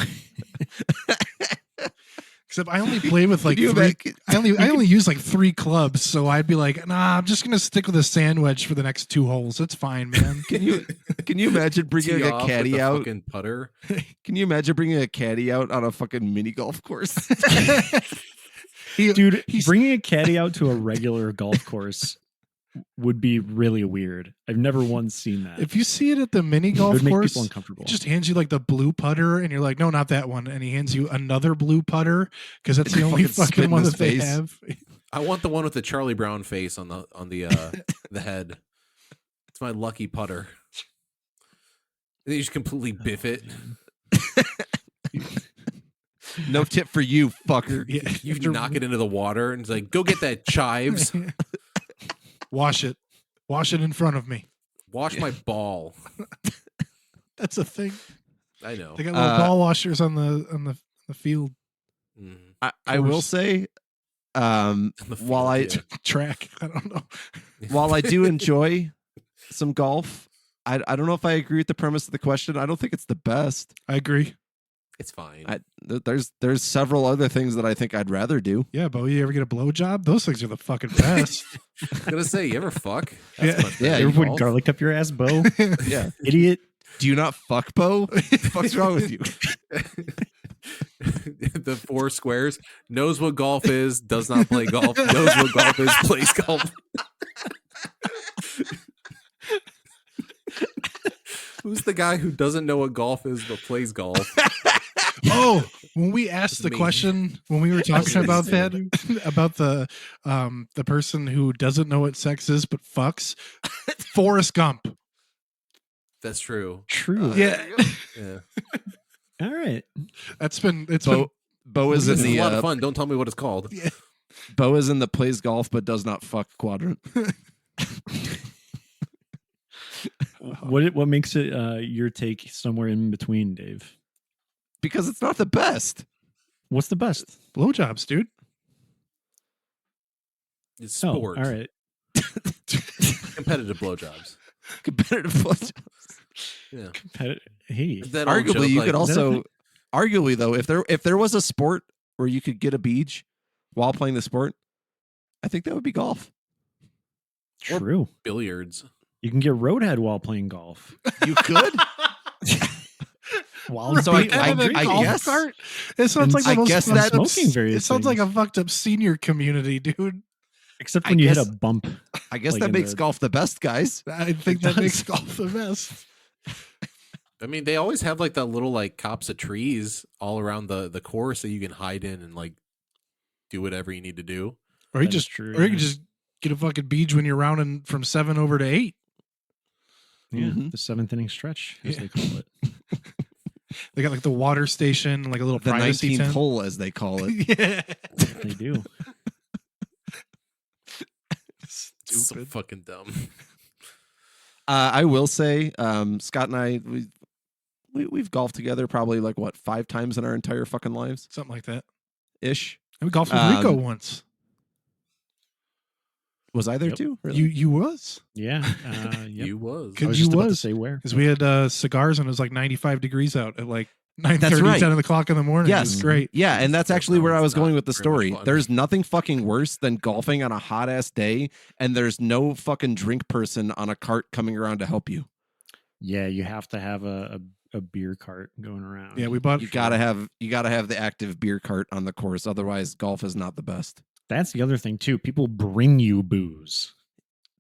Except I only play with like Can you three. imagine- I only use like 3 clubs, so I'd be like, nah, I'm just gonna stick with a sand wedge for the next 2 holes. It's fine, man. Can you imagine bringing Tee a off with caddy the out? fucking putter. Can you imagine bringing a caddy out on a fucking mini golf course? Dude, he's- bringing a caddy out to a regular golf course would be really weird. I've never once seen that. If you see it at the mini It golf would make course, people uncomfortable. he just hands you like the blue putter, and you're like, no, not that one. And he hands you another blue putter because that's the only Fucking spit fucking in one his that they face. have. I want the one with the Charlie Brown face on the the head. It's my lucky putter. And you just completely biff it. No tip for you, fucker. Yeah, You have to knock it into the water and it's like, go get that chives. Wash it. Wash it in front of me. Wash my ball. That's a thing. I know. They got little ball washers on the field Mhm. I will course. say, On the while field, I yeah. track. I don't know. while I do enjoy some golf, I don't know if I agree with the premise of the question. I don't think it's the best. I agree. It's fine. There's several other things that I think I'd rather do. Yeah, Bo, you ever get a blowjob? Those things are the fucking best. I was gonna say, you ever fuck? Yeah. much Yeah, better You than would golf. garlic up your ass, Bo. Yeah. Idiot. Do you not fuck, Bo? What the fuck's wrong with you? The 4 squares. Knows what golf is, does not play golf. Knows what golf is, plays golf. Who's the guy who doesn't know what golf is but plays golf? Oh, when we asked It's the me. question when we were talking me, about that dude. about the person who doesn't know what sex is but fucks, Forrest Gump. That's true. True. Yeah, Yeah. All right. it's been Bo is in This is a the lot of fun. Don't tell me what it's called. Bo is in the plays golf but does not fuck quadrant. What makes it your take somewhere in between, Dave? Because it's not the best. What's the best? Blowjobs, dude. It's sport. Oh, all right. Competitive blowjobs. Competitive blowjobs. Yeah. Hey, That old Arguably, joke, you like, could also, arguably though, if there was a sport where you could get a beach while playing the sport, I think that would be golf. true. billiards. You can get roadhead while playing golf. You could. While So I golf guess- cart? It sounds like the I most guess fucked that's- up smoking various It sounds like things. a fucked up senior community, dude. Except I when you hit guess- a bump. I guess Like that in makes the- golf the best, guys. I think It that makes does. golf the best. I mean, they always have like that little like copse of trees all around the course that you can hide in and like do whatever you need to do. Or you That is just, true, or you yeah. can just get a fucking beach when you're rounding from 7 over to 8. Yeah, Mhm. the 7th inning stretch, as Yeah. they call it. They got like the water station, like a little The privacy 19th tent. hole, as they call it. Yeah. They do. It's so fucking dumb. I will say, Scott and I, we've golfed together probably like what 5 times in our entire fucking lives Something like that. ish. We golfed with Rico Um, once. Was I there Yep. too? Really? You was. Yeah. Yep. You was. Could I was you just about to was. say where. Because we had cigars and it was like 95 degrees out at like 9:30, That's right. 10 o'clock in the morning. It Yes. was great. Yeah, and that's That actually where I sounds was going not with the very much story. fun. There's nothing fucking worse than golfing on a hot ass day, and there's no fucking drink person on a cart coming around to help you. Yeah, you have to have a beer cart going around. Yeah, we bought. You gotta have the active beer cart on the course, otherwise golf is not the best. That's the other thing too. People bring you booze.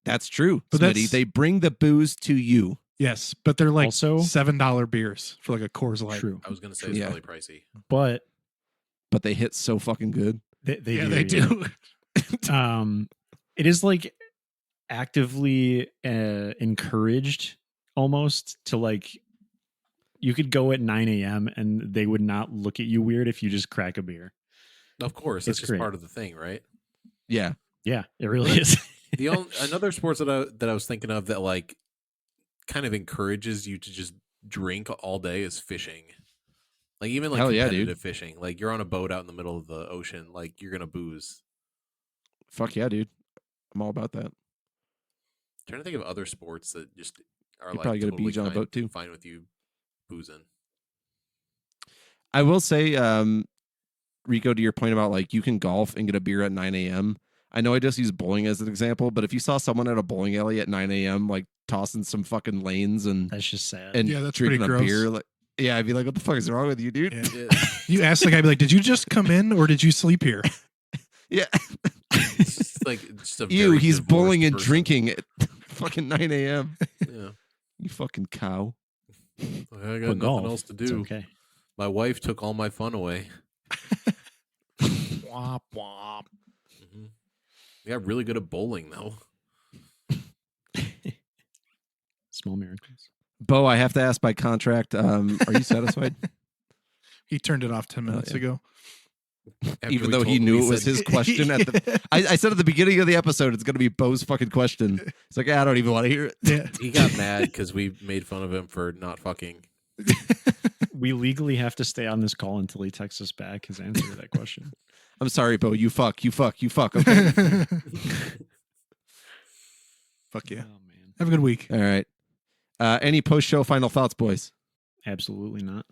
That's true, But Smitty. that's- They bring the booze to you. Yes, but they're like Also- $7 beers for like a Coors Light. True, I was gonna say it's Yeah. probably pricey. but But they hit so fucking good. they Yeah, do. they do. It is like actively encouraged almost to like. You could go at 9 a.m. and they would not look at you weird if you just crack a beer. Of course, It's it's just great. part of the thing, right? Yeah. Yeah, it really is. The only another sports that I was thinking of that like kind of encourages you to just drink all day is fishing. Like even like Hell yeah, dude. competitive fishing. Like you're on a boat out in the middle of the ocean, like you're gonna booze. Fuck yeah, dude. I'm all about that. trying to think of other sports that just are You'd like probably get a totally beach on a fine- boat, too. Fine with you boozing. I will say, Rico, to your point about like you can golf and get a beer at 9 a.m. I know I just use bowling as an example, but if you saw someone at a bowling alley at 9 a.m. like tossing some fucking lanes and That's just sad. Yeah, that's pretty drinking a gross. beer, like, yeah, I'd be like, what the fuck is wrong with you, dude? Yeah. Yeah. You ask the guy, be like, "Did you just come in or did you sleep here?" Yeah. It's just like just a Ew, very he's divorced bowling and person. drinking at fucking 9 a.m. Yeah. You fucking cow. I got But nothing golf, else to it's do. okay. My wife took all my fun away. Womp womp. hmm I got really good at bowling though. Small miracles. Bo, I have to ask by contract, are you satisfied? He turned it off 10 minutes yeah. ago. After Even we though he told- knew we it was said- his question at the I said at the beginning of the episode it's gonna be Bo's fucking question. It's like, I don't even want to hear it. Yeah. He got mad because we made fun of him for not fucking. We legally have to stay on this call until he texts us back his answer to that question. I'm sorry, Bo. You fuck. Okay. Fuck yeah. Oh man, Have a good week. All right. Any post show final thoughts, boys? absolutely not.